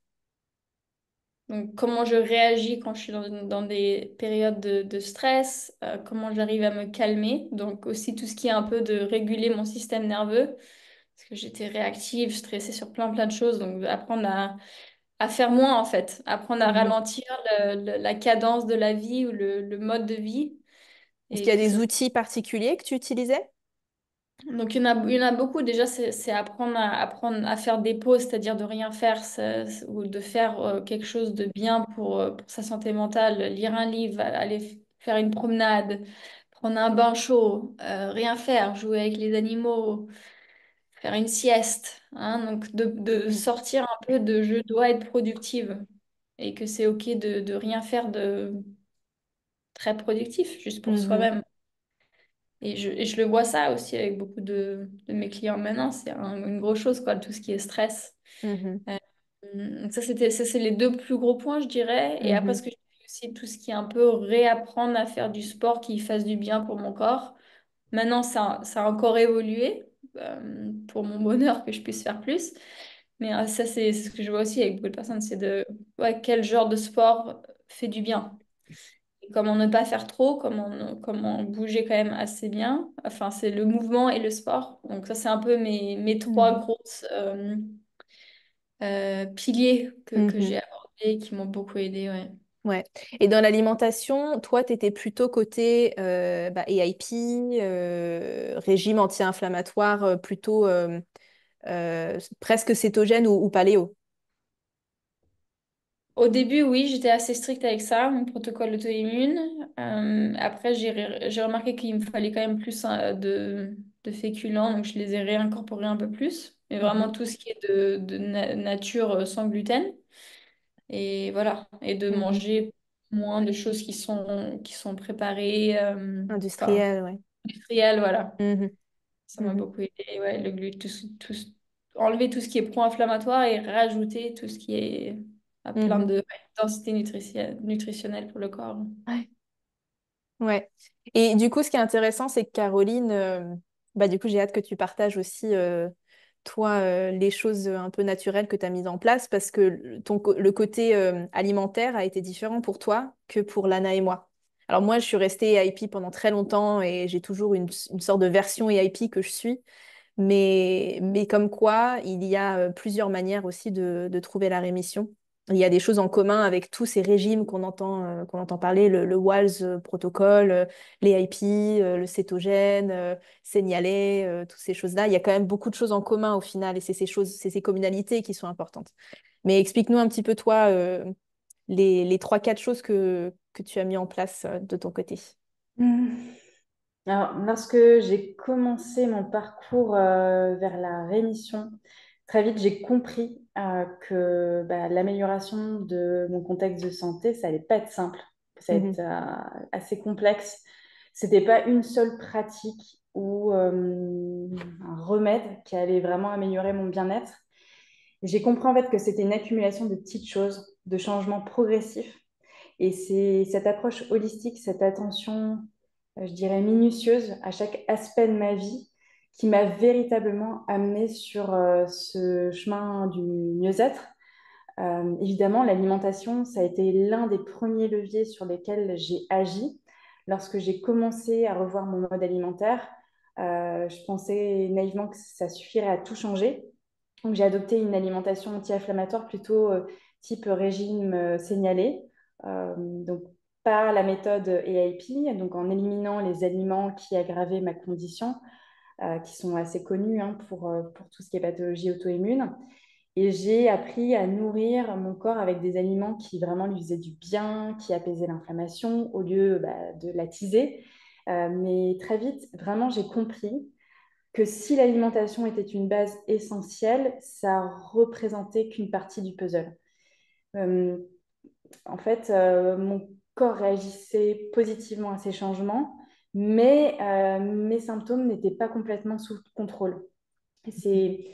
Donc, comment je réagis quand je suis dans des périodes de stress, comment j'arrive à me calmer. Donc, aussi tout ce qui est un peu de réguler mon système nerveux, parce que j'étais réactive, stressée sur plein de choses. Donc, apprendre à faire moins, en fait, apprendre à Mhm. ralentir la cadence de la vie ou le mode de vie. Est-ce qu'il y Et a que des ce outils particuliers que tu utilisais? Donc, il y en a beaucoup. Déjà, c'est apprendre à faire des pauses, c'est-à-dire de rien faire ou de faire quelque chose de bien pour sa santé mentale. Lire un livre, aller faire une promenade, prendre un bain chaud, rien faire, jouer avec les animaux, faire une sieste. Hein. Donc, de Mm. sortir un peu de je dois être productive et que c'est OK de rien faire de très productif, juste pour Mhm. soi-même. Et je le vois ça aussi avec beaucoup de mes clients maintenant. C'est une grosse chose, quoi, tout ce qui est stress. Mhm. Donc ça, c'est les deux plus gros points, je dirais. Et après, Mhm. ce que je fais aussi, tout ce qui est un peu réapprendre à faire du sport qui fasse du bien pour mon corps. Maintenant, ça a encore évolué pour mon bonheur que je puisse faire plus. Mais ça, c'est ce que je vois aussi avec beaucoup de personnes, c'est ouais, quel genre de sport fait du bien. Et comment ne pas faire trop, comment bouger quand même assez bien. Enfin, c'est le mouvement et le sport. Donc ça, c'est un peu mes trois Mhm. grosses piliers que j'ai Mhm. abordés, qui m'ont beaucoup aidé. Ouais. Ouais. Et dans l'alimentation, toi, tu étais plutôt côté AIP, régime anti-inflammatoire, plutôt presque cétogène ou paléo. Au début, oui, j'étais assez stricte avec ça, mon protocole auto-immune. Après, j'ai remarqué qu'il me fallait quand même plus de féculents, donc je les ai réincorporés un peu plus. Mais vraiment Mhm. tout ce qui est de nature sans gluten. Et voilà. Et de Mhm. manger moins de choses qui sont préparées, enfin, Industriel, ouais. industrielles, voilà. Mhm. Ça m'a Mhm. beaucoup aidé. Ouais, enlever tout ce qui est pro-inflammatoire et rajouter tout ce qui est à plein Mhm. de densité nutritionnelle pour le corps. Ouais. Ouais. Et du coup, ce qui est intéressant, c'est que Caroline, du coup, j'ai hâte que tu partages aussi, toi, les choses un peu naturelles que tu as mises en place parce que le côté alimentaire a été différent pour toi que pour Lana et moi. Alors moi, je suis restée EIP pendant très longtemps et j'ai toujours une sorte de version EIP que je suis. Mais comme quoi, il y a plusieurs manières aussi de trouver la rémission. Il y a des choses en commun avec tous ces régimes qu'on entend parler, le WALS protocole, les IP, le cétogène, Seignalais, toutes ces choses-là. Il y a quand même beaucoup de choses en commun au final et c'est ces choses, c'est ces communalités qui sont importantes. Mais explique-nous un petit peu, toi, les trois, quatre choses que tu as mis en place de ton côté. Mhm. Alors, lorsque j'ai commencé mon parcours vers la rémission, très vite j'ai compris que l'amélioration de mon contexte de santé, ça allait pas être simple, que ça allait être Mhm, assez complexe. C'était pas une seule pratique ou un remède qui allait vraiment améliorer mon bien-être. J'ai compris en fait que c'était une accumulation de petites choses, de changements progressifs. Et c'est cette approche holistique, cette attention, je dirais, minutieuse à chaque aspect de ma vie qui m'a véritablement amenée sur ce chemin du mieux-être. Évidemment, l'alimentation, ça a été l'un des premiers leviers sur lesquels j'ai agi. Lorsque j'ai commencé à revoir mon mode alimentaire, je pensais naïvement que ça suffirait à tout changer. Donc, j'ai adopté une alimentation anti-inflammatoire plutôt type régime signalé. Donc, pas la méthode EIP, donc en éliminant les aliments qui aggravaient ma condition, qui sont assez connus hein, pour tout ce qui est pathologie auto-immune. Et j'ai appris à nourrir mon corps avec des aliments qui vraiment lui faisaient du bien, qui apaisaient l'inflammation au lieu de l'attiser. Mais très vite, vraiment, j'ai compris que si l'alimentation était une base essentielle, ça représentait qu'une partie du puzzle. Euh, En fait, mon corps réagissait positivement à ces changements, mais mes symptômes n'étaient pas complètement sous contrôle. C'est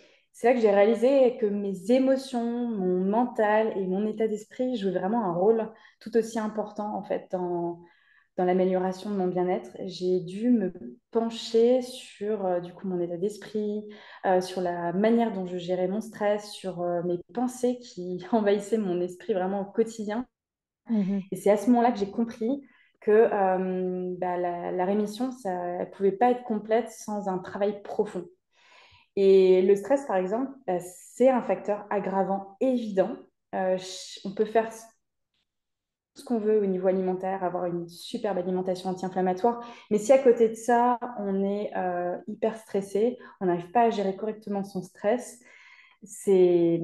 là que j'ai réalisé que mes émotions, mon mental et mon état d'esprit jouaient vraiment un rôle tout aussi important en fait dans l'amélioration de mon bien-être. J'ai dû me pencher sur du coup mon état d'esprit, sur la manière dont je gérais mon stress, sur mes pensées qui envahissaient mon esprit vraiment au quotidien. mhm, Et c'est à ce moment-là que j'ai compris que la rémission, ça ne pouvait pas être complète sans un travail profond. Et le stress, par exemple, c'est un facteur aggravant évident. On peut faire ce qu'on veut au niveau alimentaire, avoir une superbe alimentation anti-inflammatoire. Mais si à côté de ça, on est hyper stressé, on n'arrive pas à gérer correctement son stress, c'est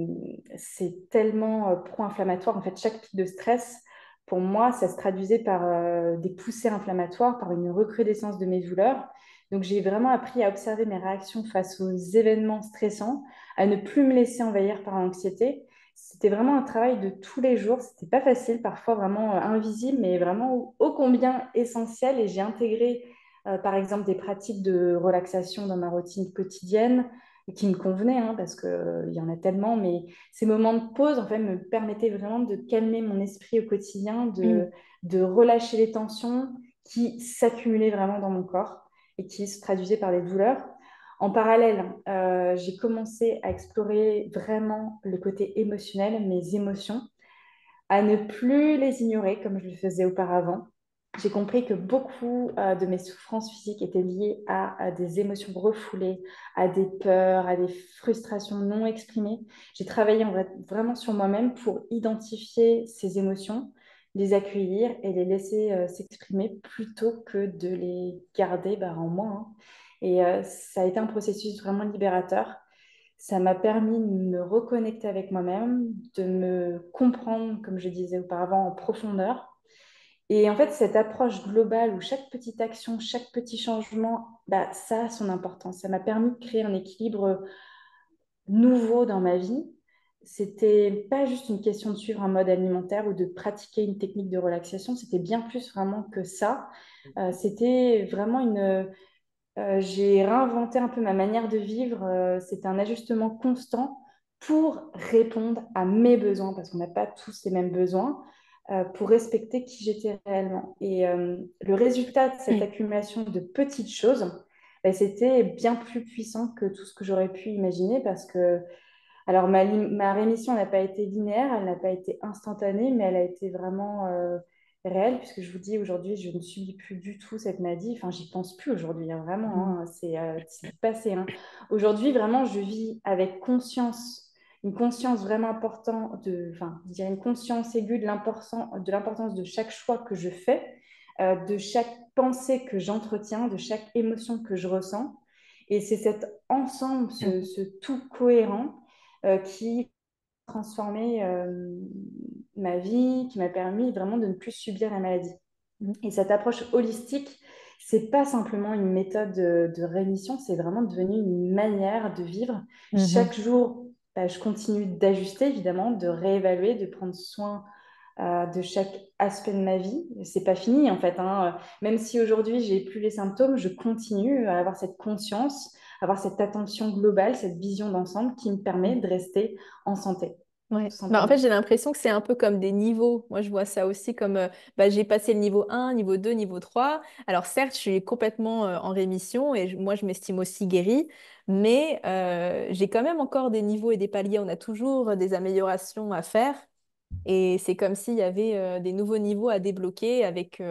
tellement pro-inflammatoire. En fait, chaque pic de stress, pour moi, ça se traduisait par des poussées inflammatoires, par une recrudescence de mes douleurs. Donc, j'ai vraiment appris à observer mes réactions face aux événements stressants, à ne plus me laisser envahir par l'anxiété. C'était vraiment un travail de tous les jours. C'était pas facile, parfois vraiment invisible, mais vraiment ô combien essentiel. Et j'ai intégré, par exemple, des pratiques de relaxation dans ma routine quotidienne qui me convenaient, hein, parce qu'il y en a tellement. Mais ces moments de pause, en fait, me permettaient vraiment de calmer mon esprit au quotidien, Mm. de relâcher les tensions qui s'accumulaient vraiment dans mon corps et qui se traduisaient par des douleurs. En parallèle, j'ai commencé à explorer vraiment le côté émotionnel, mes émotions, à ne plus les ignorer comme je le faisais auparavant. J'ai compris que beaucoup de mes souffrances physiques étaient liées à des émotions refoulées, à des peurs, à des frustrations non exprimées. J'ai travaillé vraiment sur moi-même pour identifier ces émotions, les accueillir et les laisser s'exprimer plutôt que de les garder en moi, hein. Et ça a été un processus vraiment libérateur. Ça m'a permis de me reconnecter avec moi-même, de me comprendre, comme je disais auparavant, en profondeur. Et en fait, cette approche globale où chaque petite action, chaque petit changement, ça a son importance. Ça m'a permis de créer un équilibre nouveau dans ma vie. C'était pas juste une question de suivre un mode alimentaire ou de pratiquer une technique de relaxation, c'était bien plus vraiment que ça. C'était vraiment j'ai réinventé un peu ma manière de vivre. C'était un ajustement constant pour répondre à mes besoins, parce qu'on n'a pas tous les mêmes besoins, pour respecter qui j'étais réellement. Et le résultat de cette Mm. accumulation de petites choses, c'était bien plus puissant que tout ce que j'aurais pu imaginer, parce que alors, ma rémission n'a pas été linéaire, elle n'a pas été instantanée, mais elle a été vraiment réelle, puisque je vous dis, aujourd'hui, je ne subis plus du tout cette maladie. Enfin, j'y pense plus aujourd'hui, hein, vraiment, Mm. hein, c'est du passé, hein. Aujourd'hui, vraiment, je vis avec conscience, une conscience vraiment importante, enfin, je dirais une conscience aiguë de l'importance de chaque choix que je fais, de chaque pensée que j'entretiens, de chaque émotion que je ressens. Et c'est cet ensemble, Mm. ce tout cohérent qui a transformé ma vie, qui m'a permis vraiment de ne plus subir la maladie. Mm. Et cette approche holistique, c'est pas simplement une méthode de rémission, c'est vraiment devenu une manière de vivre. Mhm. Chaque jour, je continue d'ajuster, évidemment, de réévaluer, de prendre soin de chaque aspect de ma vie. C'est pas fini en fait, hein. Même si aujourd'hui j'ai plus les symptômes, je continue à avoir cette conscience, avoir cette attention globale, cette vision d'ensemble qui me permet Mm. de rester en santé, Ouais. tout En fait, simplement. j'ai l'impression que c'est un peu comme des niveaux. Moi, je vois ça aussi comme j'ai passé le niveau 1, niveau 2, niveau 3. Alors, certes, je suis complètement en rémission et moi, je m'estime aussi guérie, mais j'ai quand même encore des niveaux et des paliers. On a toujours des améliorations à faire et c'est comme s'il y avait des nouveaux niveaux à débloquer avec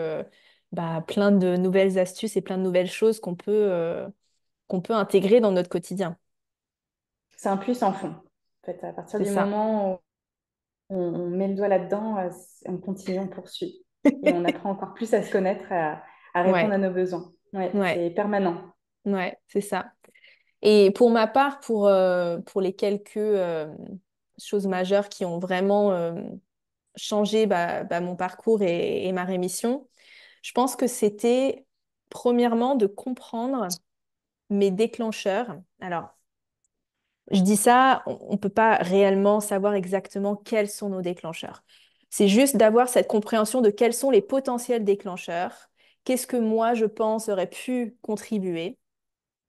plein de nouvelles astuces et plein de nouvelles choses qu'on peut intégrer dans notre quotidien. C'est un plus sans fond. En fait, à partir C'est du ça. moment où on met le doigt là-dedans, on continue, on poursuit. Et on apprend encore plus à se connaître, à répondre Ouais, à nos besoins. Ouais, ouais, c'est permanent. ouais, c'est ça. Et pour ma part, pour les quelques choses majeures qui ont vraiment changé mon parcours et ma rémission, je pense que c'était premièrement de comprendre mes déclencheurs. Alors, je dis ça, on ne peut pas réellement savoir exactement quels sont nos déclencheurs. C'est juste d'avoir cette compréhension de quels sont les potentiels déclencheurs, qu'est-ce que moi je pense aurait pu contribuer,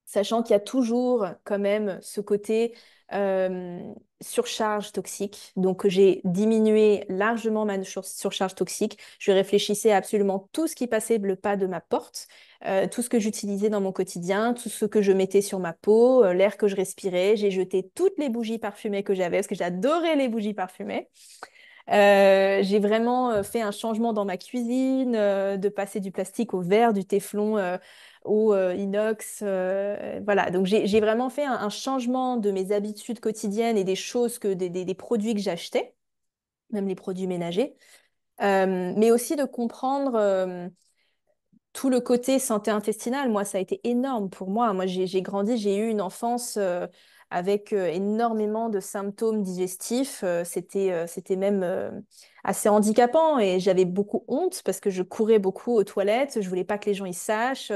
sachant qu'il y a toujours quand même ce côté euh, surcharge toxique. Donc, j'ai diminué largement ma surcharge toxique. Je réfléchissais à absolument tout ce qui passait le pas de ma porte, tout ce que j'utilisais dans mon quotidien, tout ce que je mettais sur ma peau, l'air que je respirais. J'ai jeté toutes les bougies parfumées que j'avais parce que j'adorais les bougies parfumées. J'ai vraiment fait un changement dans ma cuisine, de passer du plastique au verre, du téflon au inox. Voilà, donc j'ai vraiment fait un changement de mes habitudes quotidiennes et des choses des produits que j'achetais, même les produits ménagers. Mais aussi de comprendre tout le côté santé intestinale. Moi, ça a été énorme pour moi. Moi, j'ai grandi, j'ai eu une enfance avec énormément de symptômes digestifs. C'était même assez handicapant et j'avais beaucoup honte parce que je courais beaucoup aux toilettes. Je voulais pas que les gens y sachent.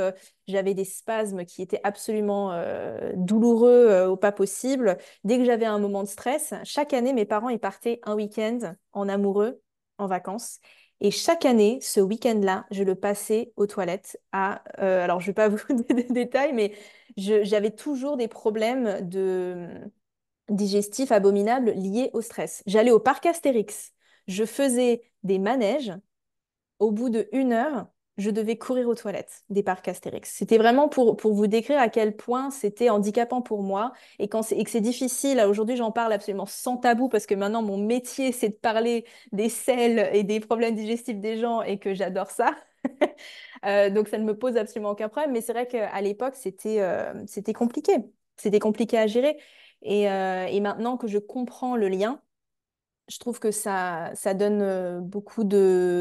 J'avais des spasmes qui étaient absolument douloureux au pas possible. Dès que j'avais un moment de stress, chaque année, mes parents ils partaient un week-end en amoureux, en vacances. Et chaque année, ce week-end-là, je le passais aux toilettes alors, je ne vais pas vous donner des détails, mais j'avais toujours des problèmes digestifs abominables liés au stress. J'allais au parc Astérix, je faisais des manèges, au bout de 1 heure, je devais courir aux toilettes des parcs Astérix. C'était vraiment pour vous décrire à quel point c'était handicapant pour moi et que c'est difficile. Aujourd'hui, j'en parle absolument sans tabou parce que maintenant, mon métier, c'est de parler des selles et des problèmes digestifs des gens et que j'adore ça. Donc, ça ne me pose absolument aucun problème. Mais c'est vrai qu'à l'époque, c'était compliqué. C'était compliqué à gérer. Et maintenant que je comprends le lien, je trouve que ça donne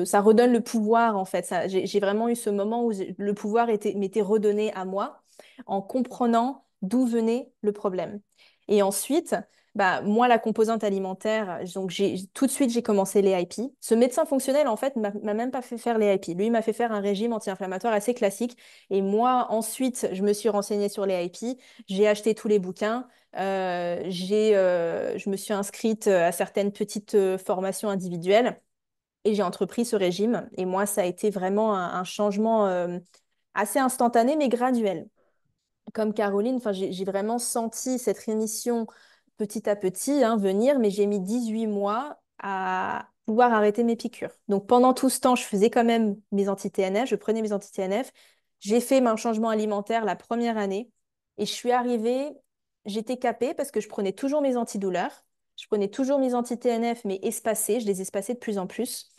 ça redonne le pouvoir en fait. J'ai vraiment eu ce moment où le pouvoir m'était redonné à moi en comprenant d'où venait le problème. Et ensuite, bah, moi, la composante alimentaire, donc tout de suite, j'ai commencé les IP. Ce médecin fonctionnel, en fait, m'a même pas fait faire les IP. Lui, il m'a fait faire un régime anti-inflammatoire assez classique. Et moi, ensuite, je me suis renseignée sur les IP. J'ai acheté tous les bouquins. Je me suis inscrite à certaines petites formations individuelles et j'ai entrepris ce régime. Et moi, ça a été vraiment un changement assez instantané, mais graduel. Comme Caroline, enfin, j'ai vraiment senti cette rémission petit à petit hein, venir, mais j'ai mis 18 mois à pouvoir arrêter mes piqûres. Donc pendant tout ce temps, je faisais quand même mes anti-TNF, je prenais mes anti-TNF. J'ai fait mon changement alimentaire la première année et je suis arrivée, j'étais capée parce que je prenais toujours mes antidouleurs, je prenais toujours mes anti-TNF, mais espacées, je les espaçais de plus en plus.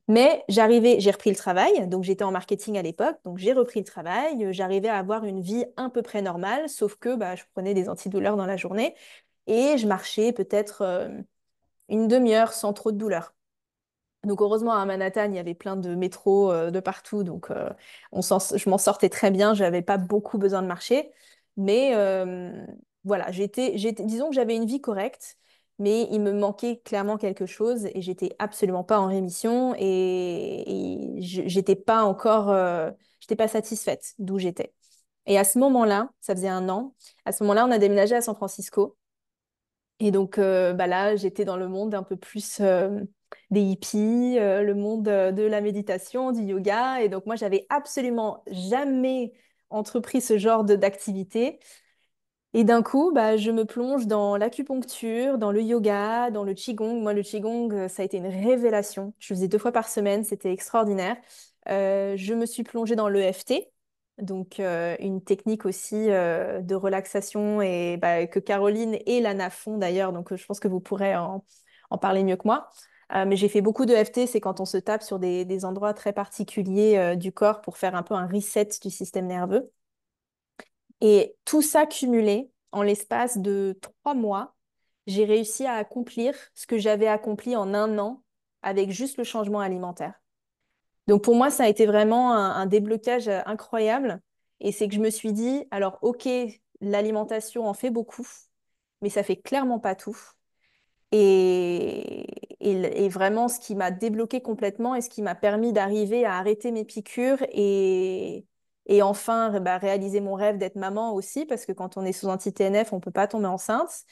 Mais j'ai repris le travail, donc j'étais en marketing à l'époque, donc j'ai repris le travail, j'arrivais à avoir une vie à peu près normale, sauf que bah, je prenais des antidouleurs dans la journée et je marchais peut-être une demi-heure sans trop de douleur. Donc heureusement à Manhattan, il y avait plein de métros de partout, donc je m'en sortais très bien, j'avais pas beaucoup besoin de marcher, mais voilà, disons que j'avais une vie correcte, mais il me manquait clairement quelque chose et j'étais absolument pas en rémission et j'étais pas satisfaite d'où j'étais. Et à ce moment-là, ça faisait 1 an, à ce moment-là, on a déménagé à San Francisco. Et donc bah là, j'étais dans le monde un peu plus des hippies, le monde de la méditation, du yoga. Et donc moi, j'avais absolument jamais entrepris ce genre d'activité. Et d'un coup, bah, je me plonge dans l'acupuncture, dans le yoga, dans le qigong. Moi, le qigong, ça a été une révélation. Je le faisais 2 fois par semaine, c'était extraordinaire. Je me suis plongée dans l'EFT, donc une technique aussi de relaxation et bah, que Caroline et Lana font d'ailleurs. Donc, je pense que vous pourrez en parler mieux que moi. Mais j'ai fait beaucoup de EFT, c'est quand on se tape sur des endroits très particuliers du corps pour faire un peu un reset du système nerveux. Et tout ça cumulé, en l'espace de 3 mois, j'ai réussi à accomplir ce que j'avais accompli en 1 an avec juste le changement alimentaire. Donc pour moi, ça a été vraiment un déblocage incroyable. Et c'est que je me suis dit, alors ok, l'alimentation en fait beaucoup, mais ça fait clairement pas tout. Et vraiment, ce qui m'a débloqué complètement et ce qui m'a permis d'arriver à arrêter mes piqûres et enfin bah, réaliser mon rêve d'être maman aussi, parce que quand on est sous anti-TNF, on ne peut pas tomber enceinte.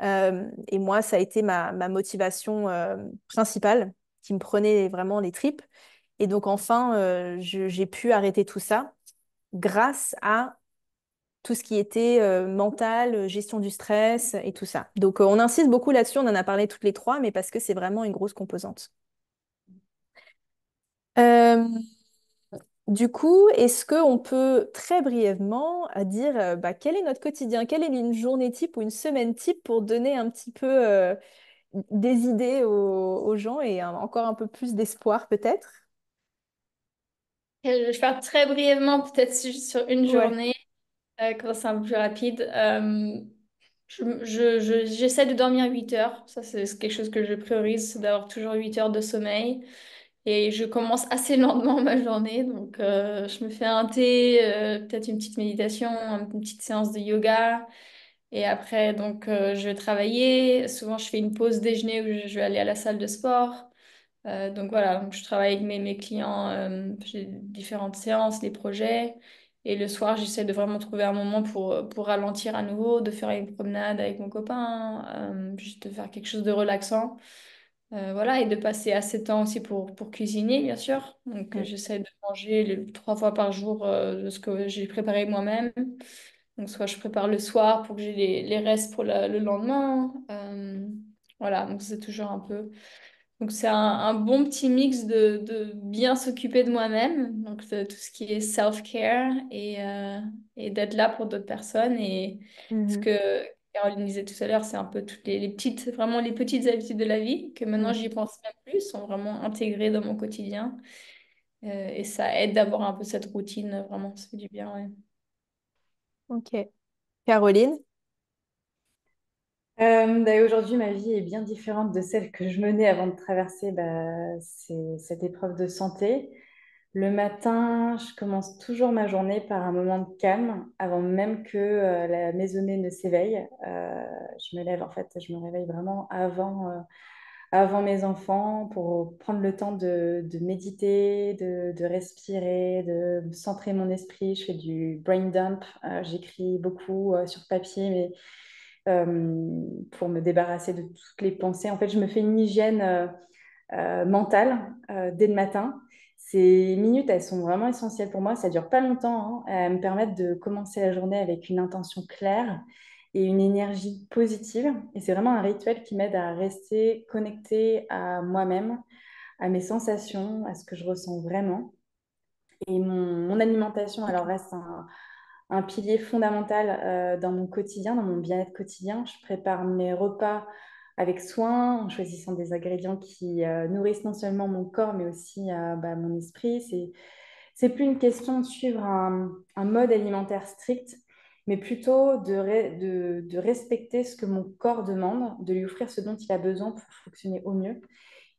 Et moi, ça a été ma motivation principale qui me prenait vraiment les tripes. Et donc enfin, j'ai pu arrêter tout ça grâce à tout ce qui était mental, gestion du stress et tout ça. Donc, on insiste beaucoup là-dessus, on en a parlé toutes les trois, mais parce que c'est vraiment une grosse composante. Euh, du coup, est-ce qu'on peut très brièvement dire bah, quel est notre quotidien, quelle est une journée type ou une semaine type pour donner un petit peu des idées aux gens et encore un peu plus d'espoir peut-être? Je vais faire très brièvement, peut-être juste sur une Ouais. journée, quand c'est un peu plus rapide. J'essaie de dormir 8 heures. Ça, c'est quelque chose que je priorise, c'est d'avoir toujours 8 heures de sommeil. Et je commence assez lentement ma journée. Donc, je me fais un thé, peut-être une petite méditation, une petite séance de yoga. Et après, donc, je vais travailler. Souvent, je fais une pause déjeuner où je vais aller à la salle de sport. Donc voilà, donc je travaille avec mes clients, j'ai différentes séances, les projets. Et le soir, j'essaie de vraiment trouver un moment pour ralentir à nouveau, de faire une promenade avec mon copain, juste de faire quelque chose de relaxant. Voilà, et de passer assez de temps aussi pour cuisiner, bien sûr. Donc Mm. j'essaie de manger 3 fois par jour de ce que j'ai préparé moi-même. Donc soit je prépare le soir pour que j'ai les restes pour le lendemain. Voilà, donc c'est toujours un peu... Donc, c'est un bon petit mix de bien s'occuper de moi-même, donc tout ce qui est self-care et d'être là pour d'autres personnes. Et ce Mhm. que Caroline disait tout à l'heure, c'est un peu toutes les petites, vraiment les petites habitudes de la vie que maintenant Mm. j'y pense même plus, sont vraiment intégrées dans mon quotidien. Et ça aide d'avoir un peu cette routine, vraiment, ça fait du bien, ouais. Ok. Caroline? Aujourd'hui, ma vie est bien différente de celle que je menais avant de traverser cette épreuve de santé. Le matin, je commence toujours ma journée par un moment de calme, avant même que la maisonnée ne s'éveille. Je me lève, en fait, je me réveille vraiment avant mes enfants pour prendre le temps de méditer, de respirer, de centrer mon esprit. Je fais du brain dump, j'écris beaucoup sur papier, mais pour me débarrasser de toutes les pensées. En fait, je me fais une hygiène mentale dès le matin. Ces minutes, elles sont vraiment essentielles pour moi. Ça dure pas longtemps, hein. Elles me permettent de commencer la journée avec une intention claire et une énergie positive. Et c'est vraiment un rituel qui m'aide à rester connectée à moi-même, à mes sensations, à ce que je ressens vraiment. Et mon alimentation, alors reste un pilier fondamental dans mon quotidien, dans mon bien-être quotidien. Je prépare mes repas avec soin, en choisissant des ingrédients qui nourrissent non seulement mon corps, mais aussi mon esprit. C'est plus une question de suivre un mode alimentaire strict, mais plutôt de respecter ce que mon corps demande, de lui offrir ce dont il a besoin pour fonctionner au mieux.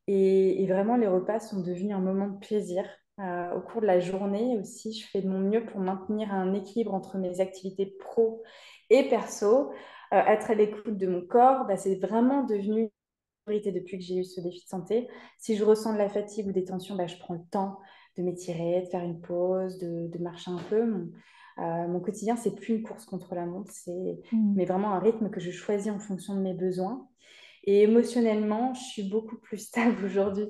Et vraiment, les repas sont devenus un moment de plaisir. Au cours de la journée aussi, je fais de mon mieux pour maintenir un équilibre entre mes activités pro et perso. Être à l'écoute de mon corps, c'est vraiment devenu une priorité depuis que j'ai eu ce défi de santé. Si je ressens de la fatigue ou des tensions, je prends le temps de m'étirer, de faire une pause, de marcher un peu. Mon quotidien, c'est plus une course contre la montre, Mm. mais vraiment un rythme que je choisis en fonction de mes besoins. Et émotionnellement, je suis beaucoup plus stable aujourd'hui.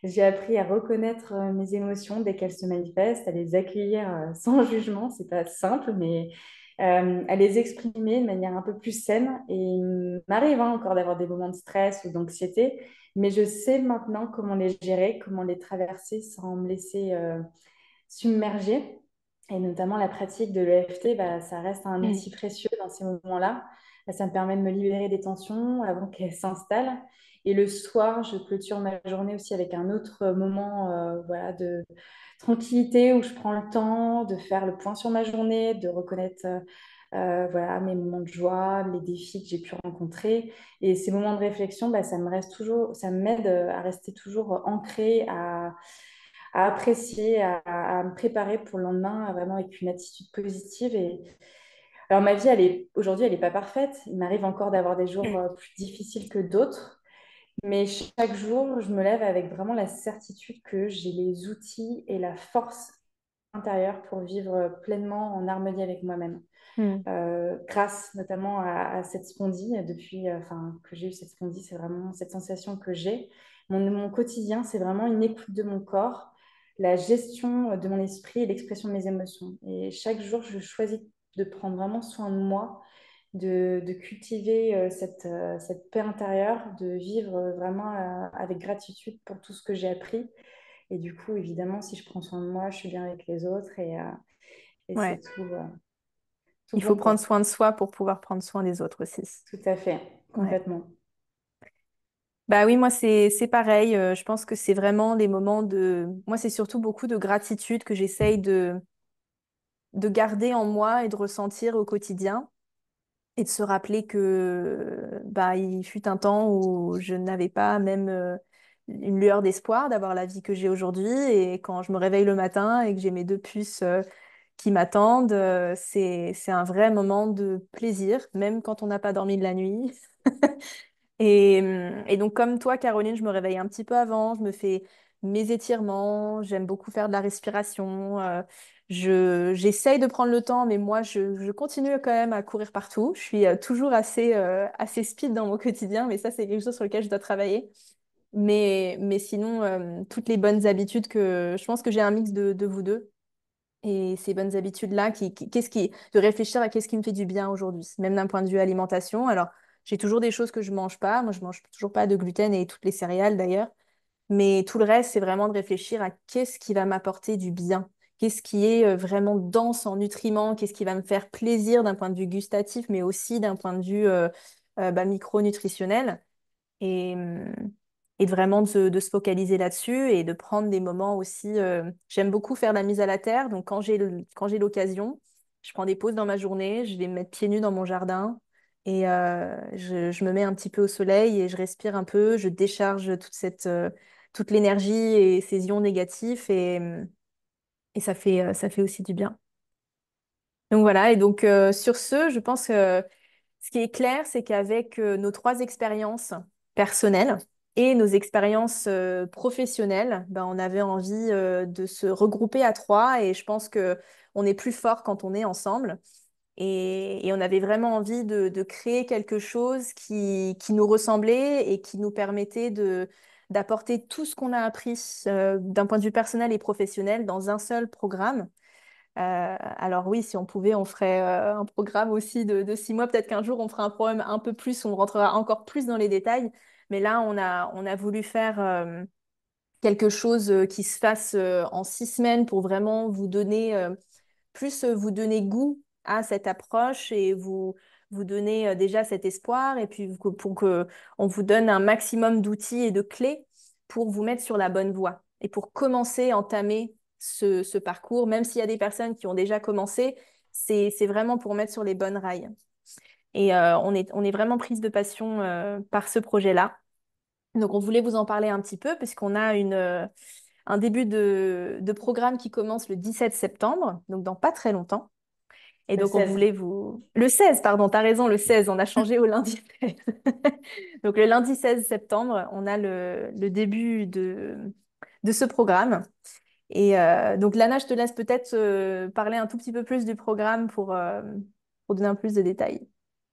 J'ai appris à reconnaître mes émotions dès qu'elles se manifestent, à les accueillir sans jugement. C'est pas simple, mais à les exprimer de manière un peu plus saine. Et il m'arrive encore d'avoir des moments de stress ou d'anxiété, mais je sais maintenant comment les gérer, comment les traverser sans me laisser submerger. Et notamment la pratique de l'EFT, ça reste un Mm. outil précieux dans ces moments-là. Ça me permet de me libérer des tensions avant qu'elles s'installent. Et le soir, je clôture ma journée aussi avec un autre moment de tranquillité où je prends le temps de faire le point sur ma journée, de reconnaître mes moments de joie, les défis que j'ai pu rencontrer. Et ces moments de réflexion, ça m'aide à rester toujours ancrée, à apprécier, à me préparer pour le lendemain, vraiment avec une attitude positive. Et alors ma vie, aujourd'hui, elle n'est pas parfaite. Il m'arrive encore d'avoir des jours plus difficiles que d'autres. Mais chaque jour, je me lève avec vraiment la certitude que j'ai les outils et la force intérieure pour vivre pleinement en harmonie avec moi-même. Mm. Grâce notamment à cette spondie, depuis que j'ai eu cette spondie, c'est vraiment cette sensation que j'ai. Mon quotidien, c'est vraiment une écoute de mon corps, la gestion de mon esprit et l'expression de mes émotions. Et chaque jour, je choisis de prendre vraiment soin de moi, de cultiver cette paix intérieure, de vivre vraiment avec gratitude pour tout ce que j'ai appris. Et du coup, évidemment, si je prends soin de moi, je suis bien avec les autres et c'est Ouais. tout Il faut bon, prendre quoi. soin de soi pour pouvoir prendre soin des autres aussi. Tout à fait, Ouais. complètement. Bah oui, moi c'est pareil. Je pense que c'est vraiment des moments de. Moi, c'est surtout beaucoup de gratitude que j'essaye de garder en moi et de ressentir au quotidien. Et de se rappeler que bah, il fut un temps où je n'avais pas même une lueur d'espoir d'avoir la vie que j'ai aujourd'hui. Et quand je me réveille le matin et que j'ai mes deux puces qui m'attendent, c'est un vrai moment de plaisir, même quand on n'a pas dormi de la nuit. Et donc, comme toi, Caroline, je me réveille un petit peu avant, je me fais mes étirements, j'aime beaucoup faire de la respiration. J'essaye de prendre le temps, mais moi, je continue quand même à courir partout. Je suis toujours assez speed dans mon quotidien, mais ça, c'est quelque chose sur lequel je dois travailler. Mais sinon, toutes les bonnes habitudes je pense que j'ai un mix de vous deux. Et ces bonnes habitudes-là, de réfléchir à qu'est-ce qui me fait du bien aujourd'hui, même d'un point de vue alimentation. Alors, j'ai toujours des choses que je mange pas. Moi, je mange toujours pas de gluten et toutes les céréales d'ailleurs. Mais tout le reste, c'est vraiment de réfléchir à qu'est-ce qui va m'apporter du bien. Qu'est-ce qui est vraiment dense en nutriments, qu'est-ce qui va me faire plaisir d'un point de vue gustatif, mais aussi d'un point de vue micronutritionnel et, et vraiment de se focaliser là-dessus et de prendre des moments aussi. J'aime beaucoup faire la mise à la terre, donc quand j'ai l'occasion, je prends des pauses dans ma journée, je vais me mettre pieds nus dans mon jardin et je me mets un petit peu au soleil et je respire un peu, je décharge toute l'énergie et ces ions négatifs et ça fait aussi du bien. Donc voilà, et donc sur ce, je pense que ce qui est clair, c'est qu'avec nos trois expériences personnelles et nos expériences professionnelles, ben, on avait envie de se regrouper à trois et je pense que on est plus fort quand on est ensemble. Et on avait vraiment envie de créer quelque chose qui nous ressemblait et qui nous permettait d'apporter tout ce qu'on a appris d'un point de vue personnel et professionnel dans un seul programme. Alors oui, si on pouvait, on ferait un programme aussi de 6 mois. Peut-être qu'un jour, on fera un programme un peu plus, on rentrera encore plus dans les détails. Mais là, on a voulu faire quelque chose qui se fasse en 6 semaines pour vraiment vous donner goût à cette approche et vous donner déjà cet espoir et puis pour que on vous donne un maximum d'outils et de clés pour vous mettre sur la bonne voie et pour commencer à entamer ce parcours, même s'il y a des personnes qui ont déjà commencé, c'est vraiment pour mettre sur les bonnes rails. Et on est vraiment prise de passion par ce projet-là. Donc, on voulait vous en parler un petit peu, puisqu'on a un début de programme qui commence le 17 septembre, donc dans pas très longtemps. Et Le donc, on 16. voulait vous... Le 16, pardon, t'as raison, le 16, on a changé au lundi 16. Donc, le lundi 16 septembre, on a le début de ce programme. Et donc, Lana, je te laisse peut-être parler un tout petit peu plus du programme pour donner un plus de détails.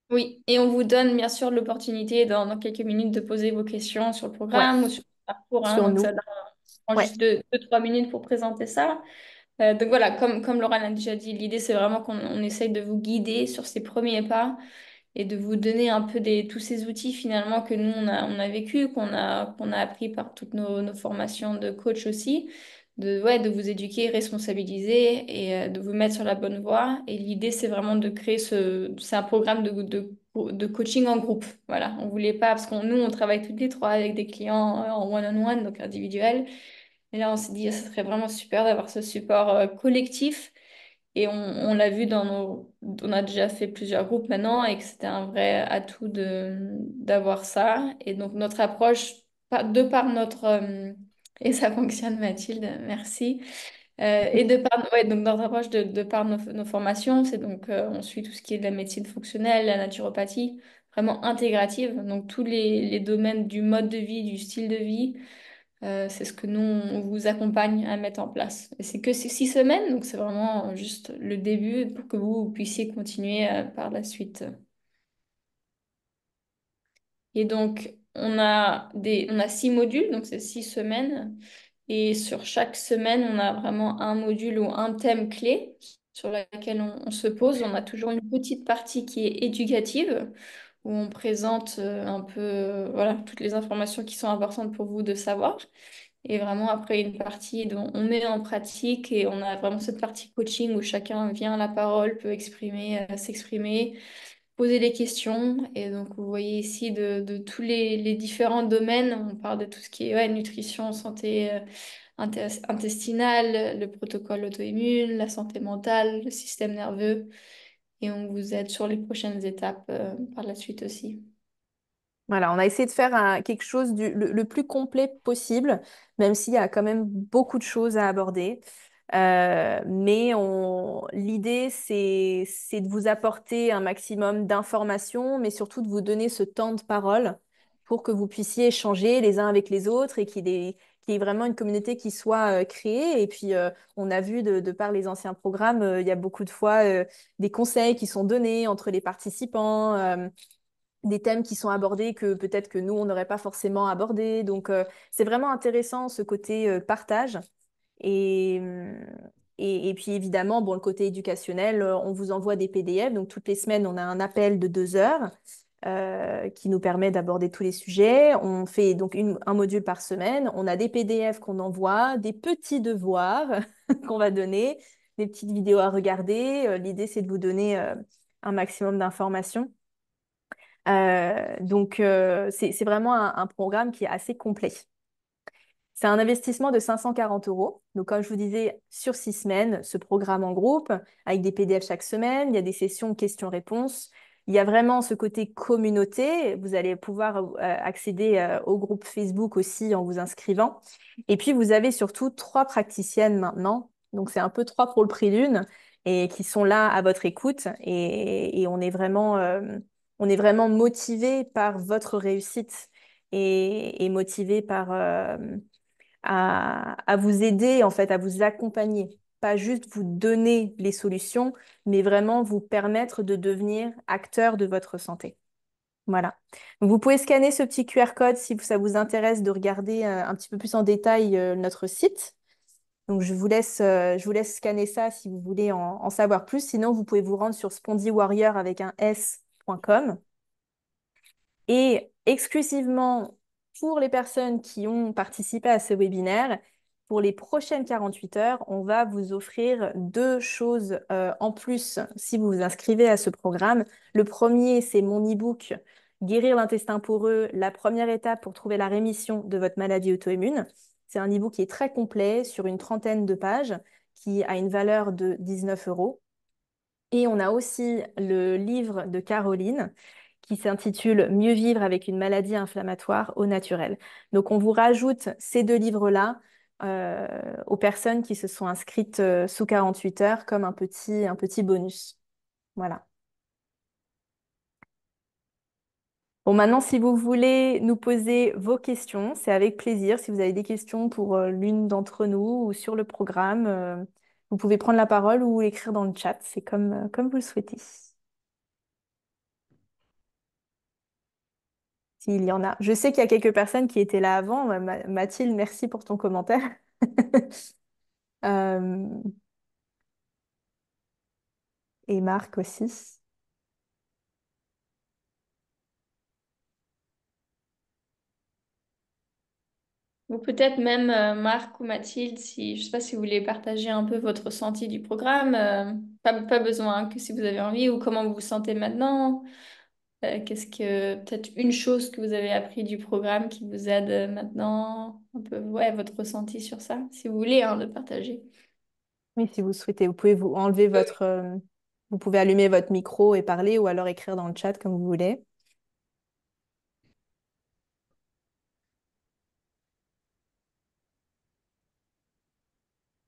Oui, et on vous donne bien sûr l'opportunité dans quelques minutes de poser vos questions sur le Ouais, programme ou sur le parcours, hein, sur donc ça nous. prend Ouais. juste 2, 3 minutes pour présenter ça. Donc voilà, comme Laura l'a déjà dit, l'idée c'est vraiment qu'on essaye de vous guider sur ces premiers pas et de vous donner un peu tous ces outils finalement que nous on a vécu, qu'on a appris par toutes nos formations de coach aussi, ouais, de vous éduquer, responsabiliser et de vous mettre sur la bonne voie. Et l'idée c'est vraiment de créer c'est un programme de coaching en groupe. Voilà, on voulait pas, parce qu'on nous on travaille toutes les trois avec des clients en one-on-one, donc individuel. Et là on s'est dit, ça serait vraiment super d'avoir ce support collectif et on l'a vu dans On a déjà fait plusieurs groupes maintenant et que c'était un vrai atout d'avoir ça. Et donc, notre approche, de par notre. Et ça fonctionne, Mathilde, merci. Et de par, ouais, donc notre approche, de par nos formations, c'est donc. On suit tout ce qui est de la médecine fonctionnelle, la naturopathie, vraiment intégrative. Donc, tous les domaines du mode de vie, du style de vie. C'est ce que nous, on vous accompagne à mettre en place. Et c'est que ces 6 semaines, donc c'est vraiment juste le début pour que vous puissiez continuer par la suite. Et donc, on a 6 modules, donc c'est 6 semaines. Et sur chaque semaine, on a vraiment un module ou un thème clé sur lequel on se pose. On a toujours une petite partie qui est éducative, où on présente un peu voilà, toutes les informations qui sont importantes pour vous de savoir. Et vraiment, après une partie dont on met en pratique et on a vraiment cette partie coaching où chacun vient à la parole, peut s'exprimer, poser des questions. Et donc, vous voyez ici de tous les différents domaines. On parle de tout ce qui est ouais, nutrition, santé intestinale, le protocole auto-immune, la santé mentale, le système nerveux. Et on vous aide sur les prochaines étapes par la suite aussi. Voilà, on a essayé de faire quelque chose le plus complet possible, même s'il y a quand même beaucoup de choses à aborder. Mais l'idée, c'est de vous apporter un maximum d'informations, mais surtout de vous donner ce temps de parole pour que vous puissiez échanger les uns avec les autres et qu'il y ait vraiment une communauté qui soit créée. Et puis, on a vu de par les anciens programmes, il y a beaucoup de fois des conseils qui sont donnés entre les participants. Des thèmes qui sont abordés que peut-être que nous, on n'aurait pas forcément abordés. Donc, c'est vraiment intéressant ce côté partage. Et, hum, et puis, évidemment, bon, le côté éducationnel, on vous envoie des PDF. Donc, toutes les semaines, on a un appel de 2 heures qui nous permet d'aborder tous les sujets. On fait donc un module par semaine. On a des PDF qu'on envoie, des petits devoirs qu'on va donner, des petites vidéos à regarder. L'idée, c'est de vous donner un maximum d'informations. Donc, c'est vraiment un programme qui est assez complet. C'est un investissement de 540 euros. Donc, comme je vous disais, sur 6 semaines, ce programme en groupe, avec des PDF chaque semaine, il y a des sessions questions-réponses. Il y a vraiment ce côté communauté. Vous allez pouvoir accéder au groupe Facebook aussi en vous inscrivant. Et puis, vous avez surtout 3 praticiennes maintenant. Donc, c'est un peu 3 pour le prix d'une et qui sont là à votre écoute. Et on est vraiment motivé par votre réussite et motivé par à vous aider, en fait, à vous accompagner. Pas juste vous donner les solutions, mais vraiment vous permettre de devenir acteur de votre santé. Voilà. Donc, vous pouvez scanner ce petit QR code si ça vous intéresse de regarder un petit peu plus en détail notre site. Donc, je vous laisse scanner ça si vous voulez en savoir plus. Sinon, vous pouvez vous rendre sur spondywarrior avec un s.com. Et exclusivement pour les personnes qui ont participé à ce webinaire, pour les prochaines 48 heures, on va vous offrir 2 choses en plus si vous vous inscrivez à ce programme. Le premier, c'est mon e-book Guérir l'intestin poreux, la première étape pour trouver la rémission de votre maladie auto-immune. C'est un e-book qui est très complet sur une trentaine de pages, qui a une valeur de 19 euros. Et on a aussi le livre de Caroline qui s'intitule Mieux vivre avec une maladie inflammatoire au naturel. Donc on vous rajoute ces 2 livres-là aux personnes qui se sont inscrites sous 48 heures comme un petit bonus. Voilà. Bon, maintenant, si vous voulez nous poser vos questions, c'est avec plaisir. Si vous avez des questions pour l'une d'entre nous ou sur le programme, vous pouvez prendre la parole ou l'écrire dans le chat. C'est comme vous le souhaitez. S'il y en a. Je sais qu'il y a quelques personnes qui étaient là avant. Mathilde, merci pour ton commentaire. Euh, et Marc aussi. Ou peut-être même Marc ou Mathilde, si, je sais pas si vous voulez partager un peu votre ressenti du programme. Pas besoin que si vous avez envie ou comment vous vous sentez maintenant. Qu'est-ce que peut-être une chose que vous avez appris du programme qui vous aide maintenant, un peu, ouais, votre ressenti sur ça, si vous voulez, hein, de partager. Oui, si vous souhaitez, vous pouvez vous enlever vous pouvez allumer votre micro et parler ou alors écrire dans le chat comme vous voulez.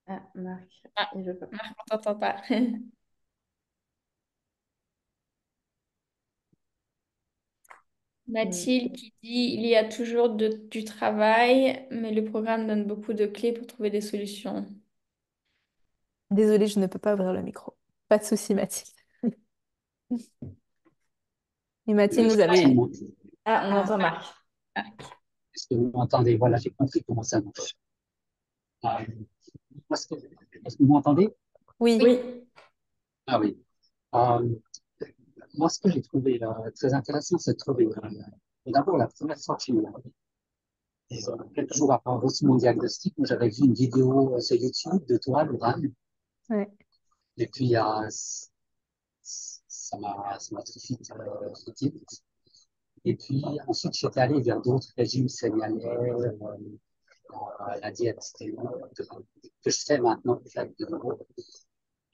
Ah, Marc, Ah, il veut pas. Marc, on t'entend pas. Hmm. Mathilde qui dit, il y a toujours du travail, mais le programme donne beaucoup de clés pour trouver des solutions. Désolée, je ne peux pas ouvrir le micro. Pas de souci, Mathilde. Et Mathilde, nous Est-ce que avait... Ah, on Ah, entend Marc. est-ce que vous m'entendez? Voilà, j'ai compris comment ça marche. Euh, est-ce que, est-ce que vous m'entendez? oui. Oui. Ah oui. Euh, Moi, ce que j'ai trouvé très intéressant, c'est de trouver d'abord la première fois que quelques jours après avoir reçu mon diagnostic, moi, j'avais vu une vidéo sur YouTube de toi, Laurent, Ouais. et puis ça m'a tout de suite choqué. Et puis ensuite, j'étais allé vers d'autres régimes céréaliers, la diète que je fais maintenant, de nouveau.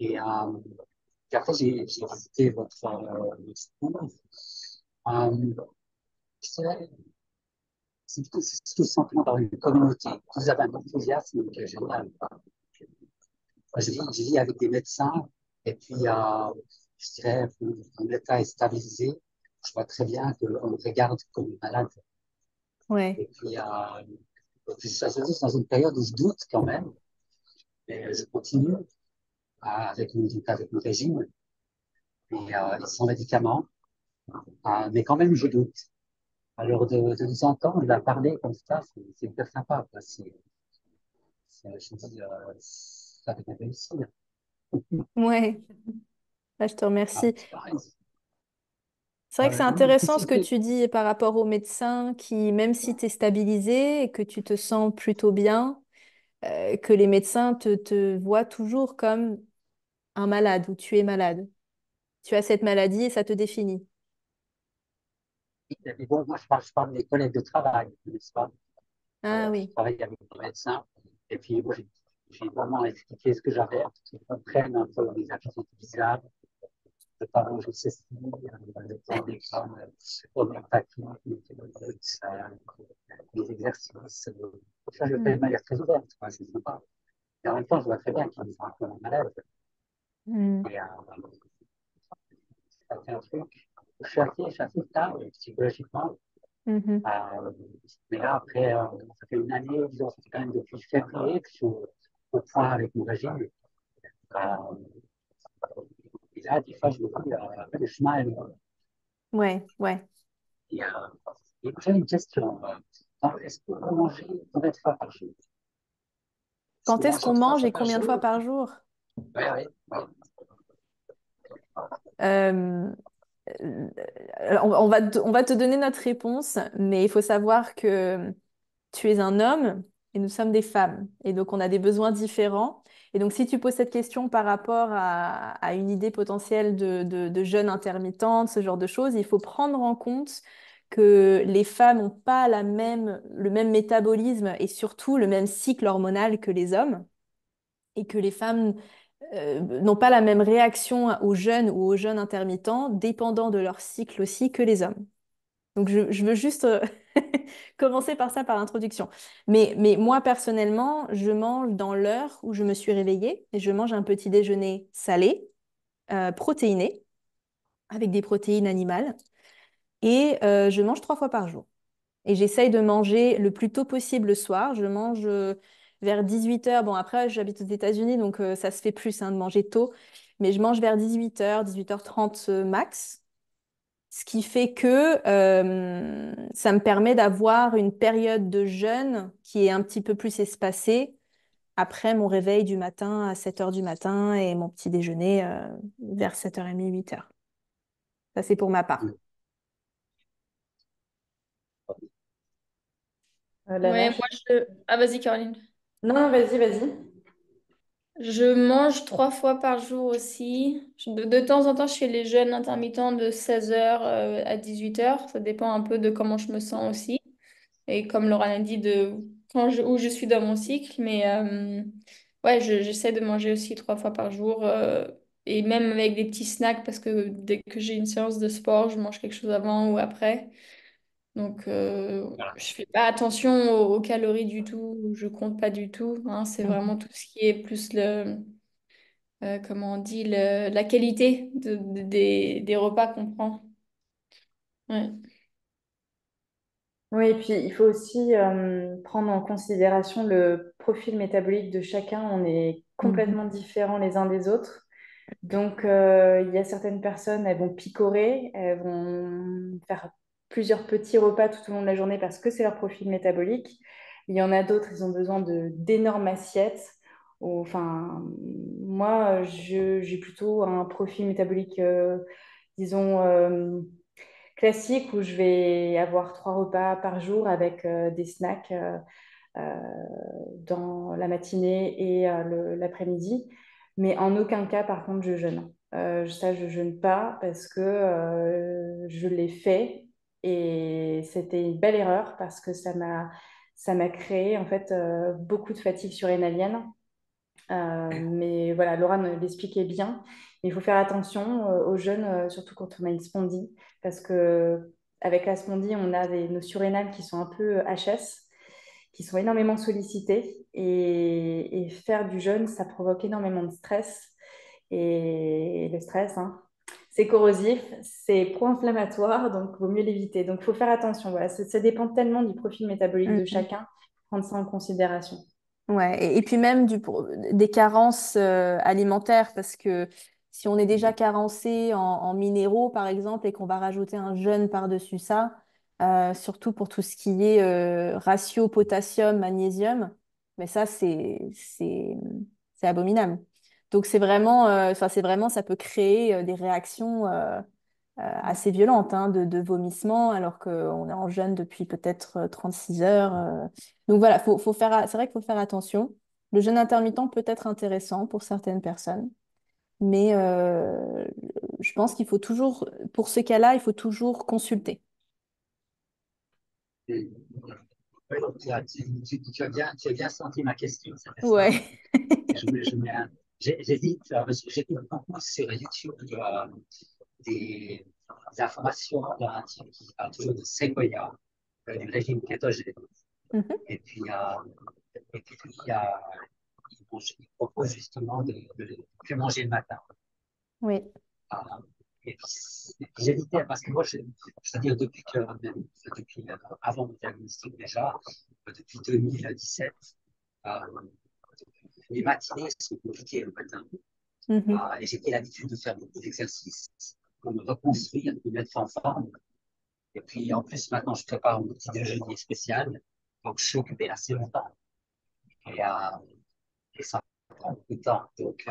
Et puis après, j'ai visité votre cours. Euh, Je dirais, c'est tout le sentiment d'avoir une communauté. Vous avez un enthousiasme qui est génial. Je vis avec des médecins et puis, je dirais, quand l'état est stabilisé, je vois très bien qu'on me regarde comme une malade. Ouais, Et puis, je suis juste dans une période où je doute quand même, mais je continue avec mon régime et sans médicaments, mais quand même je doute. Alors de nous entendre, la parler comme ça, c'est hyper sympa, quoi. Je me dis, ça devrait réussir. ouais. Là, je te Ah, remercie. c'est pareil. C'est vrai que c'est Tout intéressant ce ce qui que fait. tu dis par rapport aux médecins qui, même si tu es stabilisé et que tu te sens plutôt bien, que les médecins te voient toujours comme un malade ou tu es malade. Tu as cette maladie et ça te définit. Mais bon, moi, je parle des collègues de travail, n'est-ce pas? Ah Je oui. travaille avec des médecins, et puis moi, j'ai vraiment expliqué ce que j'avais, pour qu'ils comprennent un peu les activités bizarres, de pas manger ceci, de prendre des grammes homéopathiques, des exercices. Ça, je le fais Mm. de manière très ouverte, quoi, c'est sympa. Et en même temps, je vois très bien qu'ils sont un peu malades. Mm. Et ça fait un truc. Je suis assez stable psychologiquement. Mhm. Euh, mais là, après, ça fait une année, disons, ça fait quand même depuis février que je suis au point avec mon régime. Euh, et là, des fois, je me dis, le chemin est long. Ouais, ouais. Et, j'ai une question. Est-ce que vous mangez combien de fois par jour? Est-ce que Quand vous est-ce mangez qu'on trois mange fois et par combien de fois jour? par jour? Oui, oui. Oui. Euh, on va te donner notre réponse, mais il faut savoir que tu es un homme et nous sommes des femmes. Et donc, on a des besoins différents. Et donc, si tu poses cette question par rapport à une idée potentielle de jeûne intermittent, ce genre de choses, il faut prendre en compte que les femmes n'ont pas le même métabolisme et surtout le même cycle hormonal que les hommes. Et que les femmes n'ont pas la même réaction au jeûne ou au jeûne intermittent, dépendant de leur cycle aussi que les hommes. Donc, je veux juste commencer par ça, par l'introduction. Mais moi, personnellement, je mange dans l'heure où je me suis réveillée et je mange un petit déjeuner salé, protéiné, avec des protéines animales, et je mange 3 fois par jour. Et j'essaye de manger le plus tôt possible le soir. Je mange vers 18 heures. Bon, après, j'habite aux États-Unis, donc ça se fait plus hein, de manger tôt. Mais je mange vers 18 heures, 18h30 max. Ce qui fait que ça me permet d'avoir une période de jeûne qui est un petit peu plus espacée après mon réveil du matin à 7 heures du matin et mon petit déjeuner vers 7h30, 8 heures. Ça, c'est pour ma part. Lana, Ouais, moi je... Ah, vas-y, Caroline. Non, vas-y, vas-y. Je mange 3 fois par jour aussi. De temps en temps, je fais les jeûnes intermittents de 16 heures à 18 heures. Ça dépend un peu de comment je me sens aussi. Et comme Laura l'a dit, où je suis dans mon cycle. Mais ouais, j'essaie de manger aussi 3 fois par jour. Et même avec des petits snacks, parce que dès que j'ai une séance de sport, je mange quelque chose avant ou après. Donc, Voilà. je fais pas attention aux calories du tout. Je compte pas du tout, hein. C'est vraiment Mhm. tout ce qui est plus comment on dit, la qualité des repas qu'on prend. Ouais. Oui, et puis il faut aussi prendre en considération le profil métabolique de chacun. On est Mhm. complètement différents les uns des autres. Donc, il y a certaines personnes, elles vont picorer, elles vont faire plusieurs petits repas tout au long de la journée parce que c'est leur profil métabolique. Il y en a d'autres, ils ont besoin d'énormes assiettes. Enfin, moi, j'ai plutôt un profil métabolique, disons, classique où je vais avoir 3 repas par jour avec des snacks euh, dans la matinée et l'après-midi. Mais en aucun cas, par contre, je jeûne. Ça, je jeûne pas parce que je l'ai fait et c'était une belle erreur parce que ça m'a créé en fait beaucoup de fatigue surrénalienne. Mais voilà, Laura me l'expliquait bien. Il faut faire attention au jeûne, surtout quand on a une spondie, parce que avec la spondie, on a nos surrénales qui sont un peu HS, qui sont énormément sollicités. Et faire du jeûne, ça provoque énormément de stress. Et le stress, hein, c'est corrosif, c'est pro-inflammatoire, donc il vaut mieux l'éviter. Donc il faut faire attention. Voilà. Ça dépend tellement du profil métabolique de Mhm. chacun, prendre ça en considération. Ouais, et puis même des carences alimentaires, parce que si on est déjà carencé en minéraux, par exemple, et qu'on va rajouter un jeûne par-dessus ça, surtout pour tout ce qui est ratio potassium, magnésium, mais ça, c'est abominable. Donc c'est vraiment, enfin, c'est vraiment, ça peut créer des réactions assez violente hein, de vomissement alors qu'on est en jeûne depuis peut-être 36 heures. Donc voilà, c'est vrai qu'il faut faire attention. Le jeûne intermittent peut être intéressant pour certaines personnes, mais je pense qu'il faut toujours, pour ce cas-là, il faut toujours consulter. Et- ouais, donc, tu as bien senti ma question, c'était ça. Ouais. Je mets j'hésite, parce que j'écoute beaucoup sur YouTube des informations d'un type qui parle toujours de Sequoia, du régime kétogène. Mhm. Et puis, il propose justement de plus manger le matin. Oui. Ah, et puis, j'hésitais parce que moi, c'est-à-dire depuis avant mon diagnostic déjà, depuis 2017, euh, les matinées sont compliquées le matin. Mhm. Et j'ai pris l'habitude de faire beaucoup d'exercices pour me reconstruire, me mettre en forme. Et puis, en plus, maintenant, je prépare un petit déjeuner spécial. Donc, je suis occupé assez longtemps. Et, euh, et ça prend beaucoup de temps. Donc,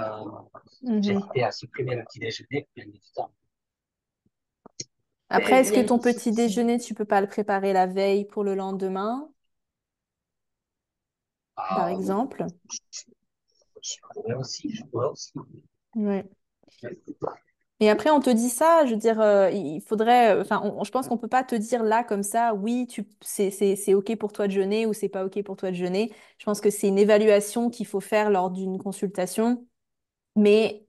j'ai Mhm. hésité à supprimer le petit déjeuner pour gagner du temps. Après, Et est-ce il y que a une ton petite... petit déjeuner, tu peux pas le préparer la veille pour le lendemain, par Euh, exemple? je pourrais aussi. Ouais. Et après, on te dit ça, je veux dire, il faudrait, enfin, je pense qu'on peut pas te dire là comme ça, oui, c'est OK pour toi de jeûner ou c'est pas OK pour toi de jeûner. Je pense que c'est une évaluation qu'il faut faire lors d'une consultation. Mais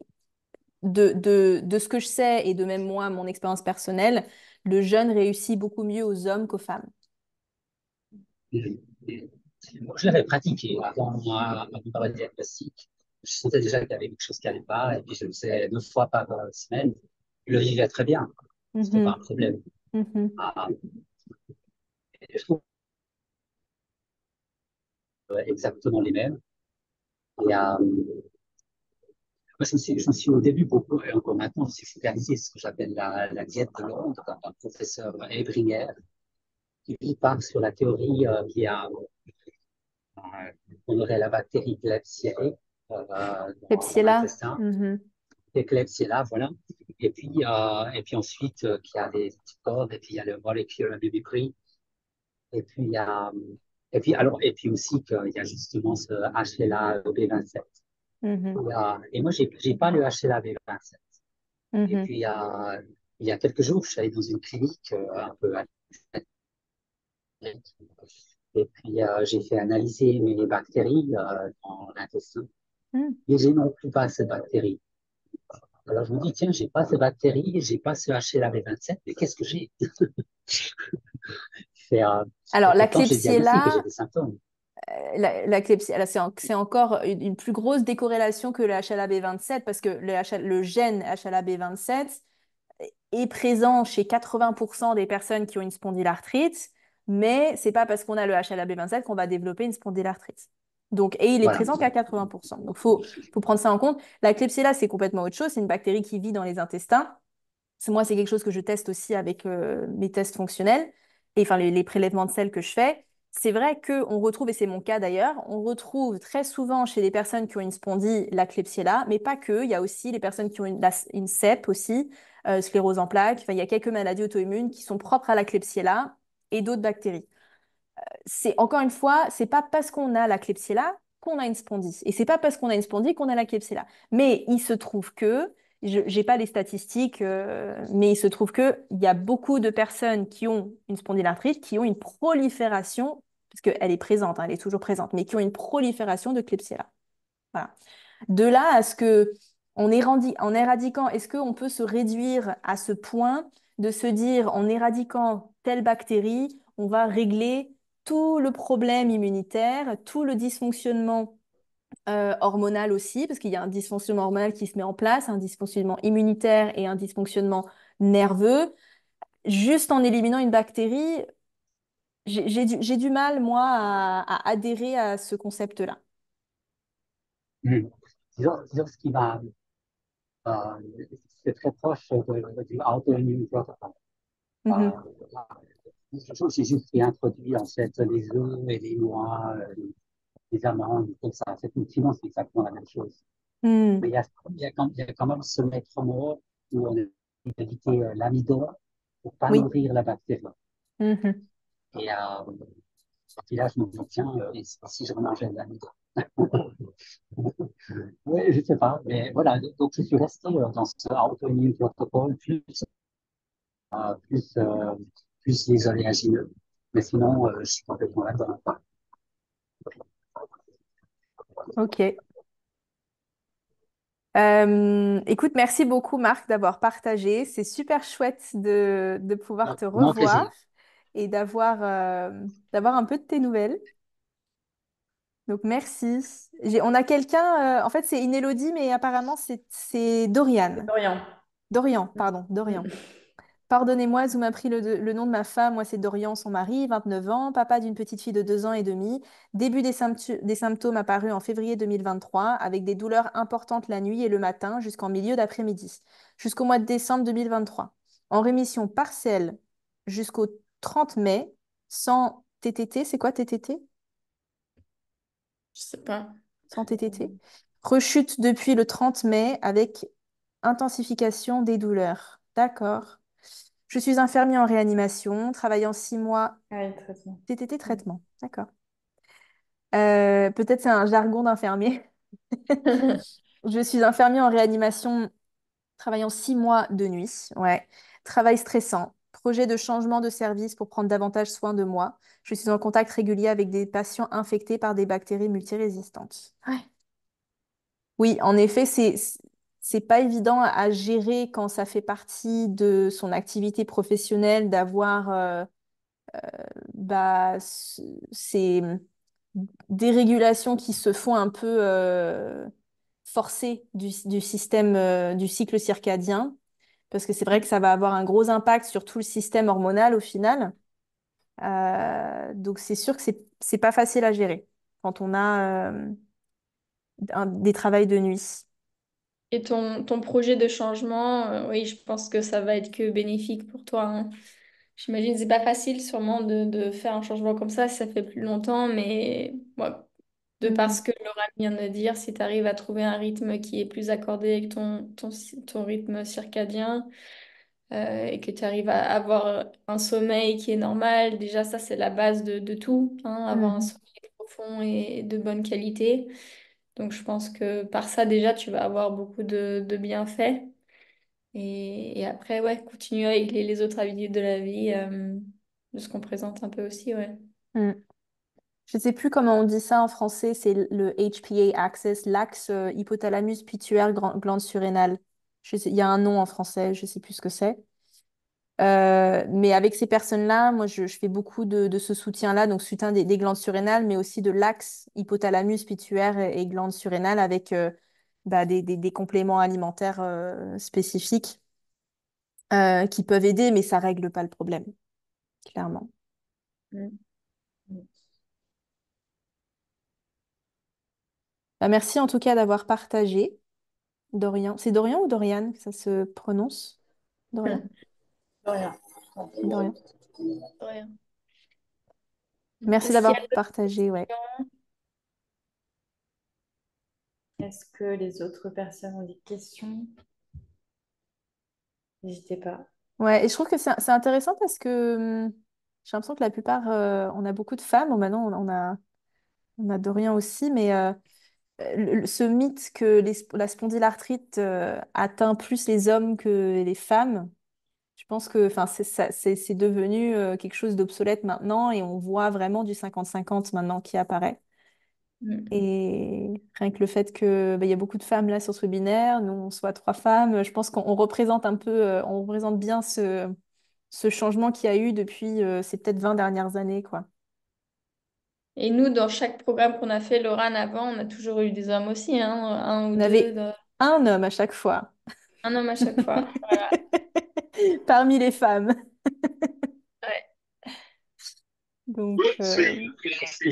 de ce que je sais et de même moi, mon expérience personnelle, le jeûne réussit beaucoup mieux aux hommes qu'aux femmes. Et moi, je l'avais pratiqué avant le diagnostic. Je sentais déjà qu'il y avait quelque chose qui n'allait pas, et puis je le faisais 2 fois par semaine. Je le vivais très bien, c'était pas un Mhm, problème. mhm. Ah, et je trouve exactement les mêmes. Et moi, je me suis au début beaucoup, et encore maintenant, je suis focalisé sur ce que j'appelle la diète de Londres, d'un professeur Ebringer, qui lui part sur la théorie qu'on aurait la bactérie Klebsiella dans Klebsiella. l'intestin. Mhm, Les Klebsiella, voilà. Et puis ensuite, il y a les anticorps, et puis il y a le molecular mimicry, et puis il y a, et puis aussi qu'il y a justement ce HLA-B27. mhm, Et moi, j'ai pas le HLA-B27. Et mhm. puis il y a quelques jours, je suis allé dans une clinique un peu et puis j'ai fait analyser mes bactéries dans l'intestin. Mhm. Et j'ai non plus pas ces bactéries. Alors je me dis, tiens, j'ai pas ces bactéries, j'ai pas ce HLA-B27, mais qu'est-ce que j'ai? Et, euh, et Alors, la pourtant, j'ai le diagnostic et j'ai Klebsiella, des symptômes. la Klebsiella, c'est encore une plus grosse décorrélation que le HLA-B27 parce que le gène HLA-B27 est présent chez 80% des personnes qui ont une spondylarthrite, mais c'est pas parce qu'on a le HLA-B27 qu'on va développer une spondylarthrite. Donc, et il est Voilà. présent qu'à 80%. Donc, faut prendre ça en compte. La Klebsiella, c'est complètement autre chose. C'est une bactérie qui vit dans les intestins. Moi, c'est quelque chose que je teste aussi avec mes tests fonctionnels et enfin les prélèvements de sel que je fais. C'est vrai qu'on retrouve, et c'est mon cas d'ailleurs, on retrouve très souvent chez les personnes qui ont une spondyle la Klebsiella, mais pas que. Il y a aussi les personnes qui ont une CEP aussi, sclérose en plaques. Enfin, il y a quelques maladies auto-immunes qui sont propres à la Klebsiella et d'autres bactéries. C'est encore une fois, c'est pas parce qu'on a la Klebsiella qu'on a une spondyle. Et c'est pas parce qu'on a une spondyle qu'on a la Klebsiella. Mais il se trouve que, je n'ai pas les statistiques, mais il se trouve qu'il y a beaucoup de personnes qui ont une spondylarthrite, qui ont une prolifération, parce qu'elle est présente, hein, elle est toujours présente, mais qui ont une prolifération de Klebsiella. Voilà. De là à ce que, en éradiquant, est-ce qu'on peut se réduire à ce point? de se dire en éradiquant telle bactérie, on va régler tout le problème immunitaire, tout le dysfonctionnement hormonal aussi, parce qu'il y a un dysfonctionnement hormonal qui se met en place, un dysfonctionnement immunitaire et un dysfonctionnement nerveux. Juste en éliminant une bactérie, j'ai du mal, moi, à adhérer à ce concept-là. Hmm. Disons ce qui m'a, euh, c'est très proche du autoimmune protocol. Euh, Mhm. j'ai juste réintroduit en fait les œufs et les noix, les amandes, tout ça. Sinon, c'est exactement la même chose. Mais Mhm. il y a quand même ce maître mot où on essaie d'éviter l'amidon pour ne pas Oui. nourrir la bactérie. Mhm. Et puis là, je me dis, tiens, et si je mangeais de l'amidon? Oui, je ne sais pas. Mais voilà, donc je suis resté dans ce autoimmune protocole, plus, plus les oléagineux. Mais sinon, je suis complètement là-dedans. Ok. Écoute, merci beaucoup, Marc, d'avoir partagé. C'est super chouette de pouvoir te Mon revoir plaisir. et d'avoir un peu de tes nouvelles. Donc, merci. On a quelqu'un, en fait, c'est une Élodie, mais apparemment, c'est Dorian. Dorian. Dorian, pardon, Dorian. Pardonnez-moi, vous m'avez pris le nom de ma femme. Moi, c'est Dorian, son mari, 29 ans, papa d'une petite fille de 2 ans et demi. Début des symptômes apparus en février 2023, avec des douleurs importantes la nuit et le matin jusqu'en milieu d'après-midi, jusqu'au mois de décembre 2023. En rémission partielle jusqu'au 30 mai, sans TTT. C'est quoi TTT? Je sais pas. Sans TTT. Rechute depuis le 30 mai avec intensification des douleurs. D'accord. Je suis infirmier en réanimation, travaillant 6 mois. Ah oui, traitement. TTT traitement. D'accord. Peut-être c'est un jargon d'infirmier. Je suis infirmier en réanimation, travaillant 6 mois de nuit. Ouais. Travail stressant. Projet de changement de service pour prendre davantage soin de moi. Je suis en contact régulier avec des patients infectés par des bactéries multirésistantes. Ouais. Oui, en effet, c'est pas évident à gérer quand ça fait partie de son activité professionnelle d'avoir bah, ces dérégulations qui se font un peu forcées du système du cycle circadien, parce que c'est vrai que ça va avoir un gros impact sur tout le système hormonal au final. Donc c'est sûr que c'est pas facile à gérer quand on a des travails de nuit. Et ton projet de changement, oui, je pense que ça va être que bénéfique pour toi, hein. J'imagine que c'est pas facile sûrement de faire un changement comme ça fait plus longtemps, mais ouais, de par Mhm. ce que Laura vient de dire, si tu arrives à trouver un rythme qui est plus accordé avec ton rythme circadien et que tu arrives à avoir un sommeil qui est normal, déjà ça c'est la base de tout, hein, avoir un Mhm. sommeil profond et de bonne qualité. Donc je pense que par ça déjà tu vas avoir beaucoup de bienfaits. Et après, ouais, continuer avec les autres habitudes de la vie, de ce qu'on présente un peu aussi, ouais. Mhm. Je ne sais plus comment on dit ça en français, c'est le HPA axis, l'axe hypothalamus pituaire glande surrénale. Il y a un nom en français, je ne sais plus ce que c'est. Mais avec ces personnes-là, moi, je fais beaucoup de ce soutien-là, donc soutien des glandes surrénales, mais aussi de l'axe hypothalamus pituaire et glandes surrénales avec bah, des compléments alimentaires spécifiques qui peuvent aider, mais ça règle pas le problème, clairement. Mm. Bah, merci en tout cas d'avoir partagé. Dorian. C'est Dorian ou Dorian que ça se prononce? Dorian. Dorian. Dorian. Ouais. Merci Est-ce qu'il y a d'avoir d'autres partagé, ouais. questions? Est-ce que les autres personnes ont des questions? N'hésitez pas. Ouais, et je trouve que c'est intéressant parce que j'ai l'impression que la plupart, on a beaucoup de femmes. Bon, maintenant, on a Dorian aussi, mais ce mythe que la spondylarthrite atteint plus les hommes que les femmes, je pense que enfin, c'est devenu quelque chose d'obsolète maintenant et on voit vraiment du 50-50 maintenant qui apparaît. Mm. Et rien que le fait que bah, il y a beaucoup de femmes là sur ce webinaire, nous on soit 3 femmes, je pense qu'on représente un peu, on représente bien ce changement qu'il y a eu depuis ces peut-être 20 dernières années, quoi. Et nous, dans chaque programme qu'on a fait, Laurent, avant, on a toujours eu des hommes aussi, hein, un ou On deux, avait un homme à chaque fois un homme à chaque fois. Voilà. parmi les femmes. Ouais. Donc, Vous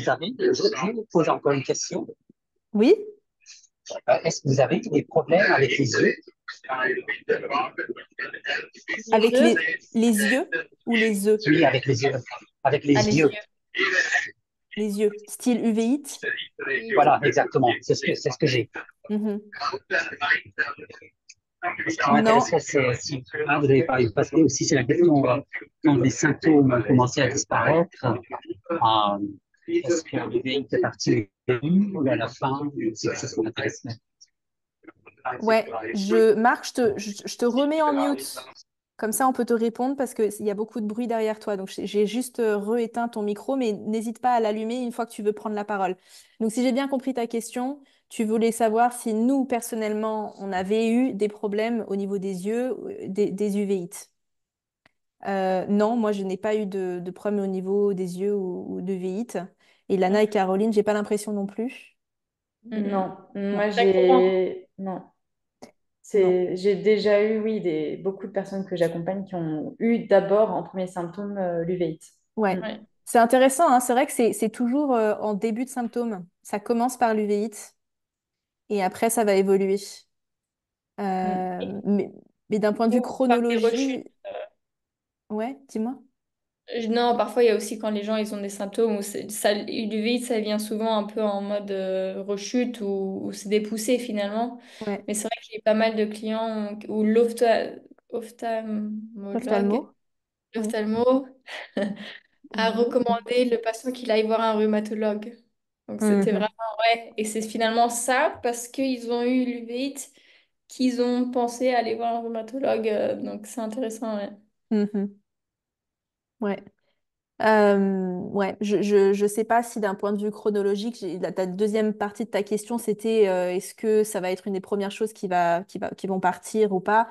avez, je vais vous poser encore une question. oui, Est-ce que vous avez des problèmes avec les yeux? Les avec œufs, les yeux ou les œufs? Oui, avec les yeux. Avec ah, les les yeux. yeux. Les yeux, style uvéite. Oui. Voilà, exactement. C'est ce que j'ai. Mhm. Ce qui Non, m'intéresserait, c'est si vous avez parlé du passé aussi, c'est la question quand les symptômes ont commencé à disparaître. Est-ce que le VIH fait partie du début ou à la fin? C'est quelque chose qui m'intéresse. ouais, Marc, je te remets en mute. Comme ça, on peut te répondre parce qu'il y a beaucoup de bruit derrière toi. Donc, j'ai juste rééteint ton micro, mais n'hésite pas à l'allumer une fois que tu veux prendre la parole. Donc, si j'ai bien compris ta question, tu voulais savoir si nous, personnellement, on avait eu des problèmes au niveau des yeux, des uvéites. Non, moi, je n'ai pas eu de problème au niveau des yeux ou d'uvéites. Et Lana et Caroline, j'ai pas l'impression non plus. Non, Non, moi Très courant. j'ai non. non. J'ai déjà eu, oui, beaucoup de personnes que j'accompagne qui ont eu d'abord en premier symptôme l'uveit. Ouais. Mm. Ouais. C'est intéressant, hein. C'est vrai que c'est toujours en début de symptômes. Ça commence par l'uvéite et après, ça va évoluer. Mm. Mais d'un point de vue Ou par des rechutes. chronologie, ouais, dis-moi. Non, parfois il y a aussi quand les gens ils ont des symptômes où ça, du vide, ça vient souvent un peu en mode rechute ou c'est des poussées finalement. Ouais. Mais c'est vrai qu'il y a pas mal de clients où l'ophtalmologue, Ophtalmo. Oui. l'ophtalmo a Mhm. recommandé le patient qu'il aille voir un rhumatologue. Donc c'était Mhm. vraiment, ouais. Et c'est finalement ça parce qu'ils ont eu l'uvite qu'ils ont pensé aller voir un rhumatologue. Donc c'est intéressant, ouais. Mhm. Ouais. Ouais, je sais pas si d'un point de vue chronologique, ta deuxième partie de ta question, c'était est-ce que ça va être une des premières choses qui vont partir ou pas?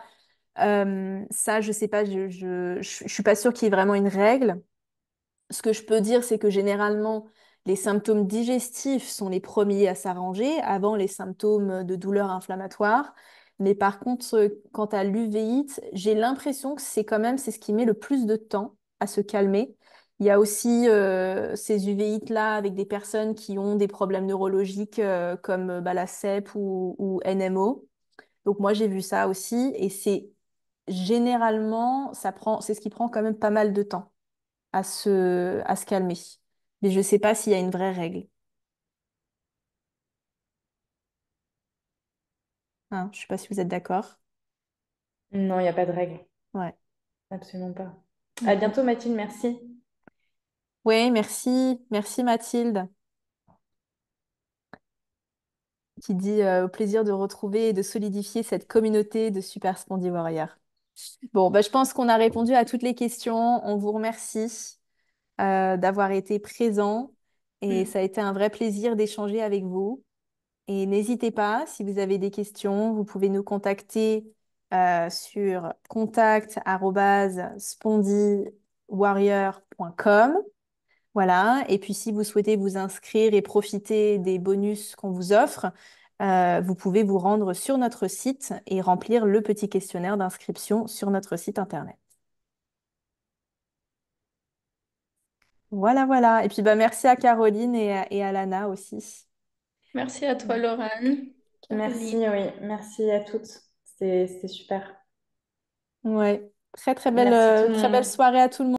Ça, je sais pas, je suis pas sûre qu'il y ait vraiment une règle. Ce que je peux dire, c'est que généralement, les symptômes digestifs sont les premiers à s'arranger avant les symptômes de douleur inflammatoire. Mais par contre, quant à l'uvéite, j'ai l'impression que c'est ce qui met le plus de temps à se calmer. Il y a aussi ces uvéites-là avec des personnes qui ont des problèmes neurologiques comme bah, la CEP ou NMO. Donc moi, j'ai vu ça aussi et c'est généralement, c'est ce qui prend quand même pas mal de temps à se calmer. Mais je ne sais pas s'il y a une vraie règle. Hein, je ne sais pas si vous êtes d'accord. Non, il n'y a pas de règle. Ouais. Absolument pas. À Mhm. bientôt, Mathilde, merci. Oui, merci. Merci Mathilde, qui dit au plaisir de retrouver et de solidifier cette communauté de Super Spondy Warriors. Bon, bah, je pense qu'on a répondu à toutes les questions. On vous remercie d'avoir été présent et Mm. ça a été un vrai plaisir d'échanger avec vous. Et n'hésitez pas, si vous avez des questions, vous pouvez nous contacter sur contact@spondywarrior.com. Voilà. Et puis, si vous souhaitez vous inscrire et profiter des bonus qu'on vous offre, vous pouvez vous rendre sur notre site et remplir le petit questionnaire d'inscription sur notre site internet. Voilà, voilà. Et puis, bah, merci à Caroline et à Lana aussi. Merci à toi, Laurent. Merci, Caroline. oui. Merci à toutes. C'était super. Ouais. Merci tout le Très belle monde. soirée à tout le monde.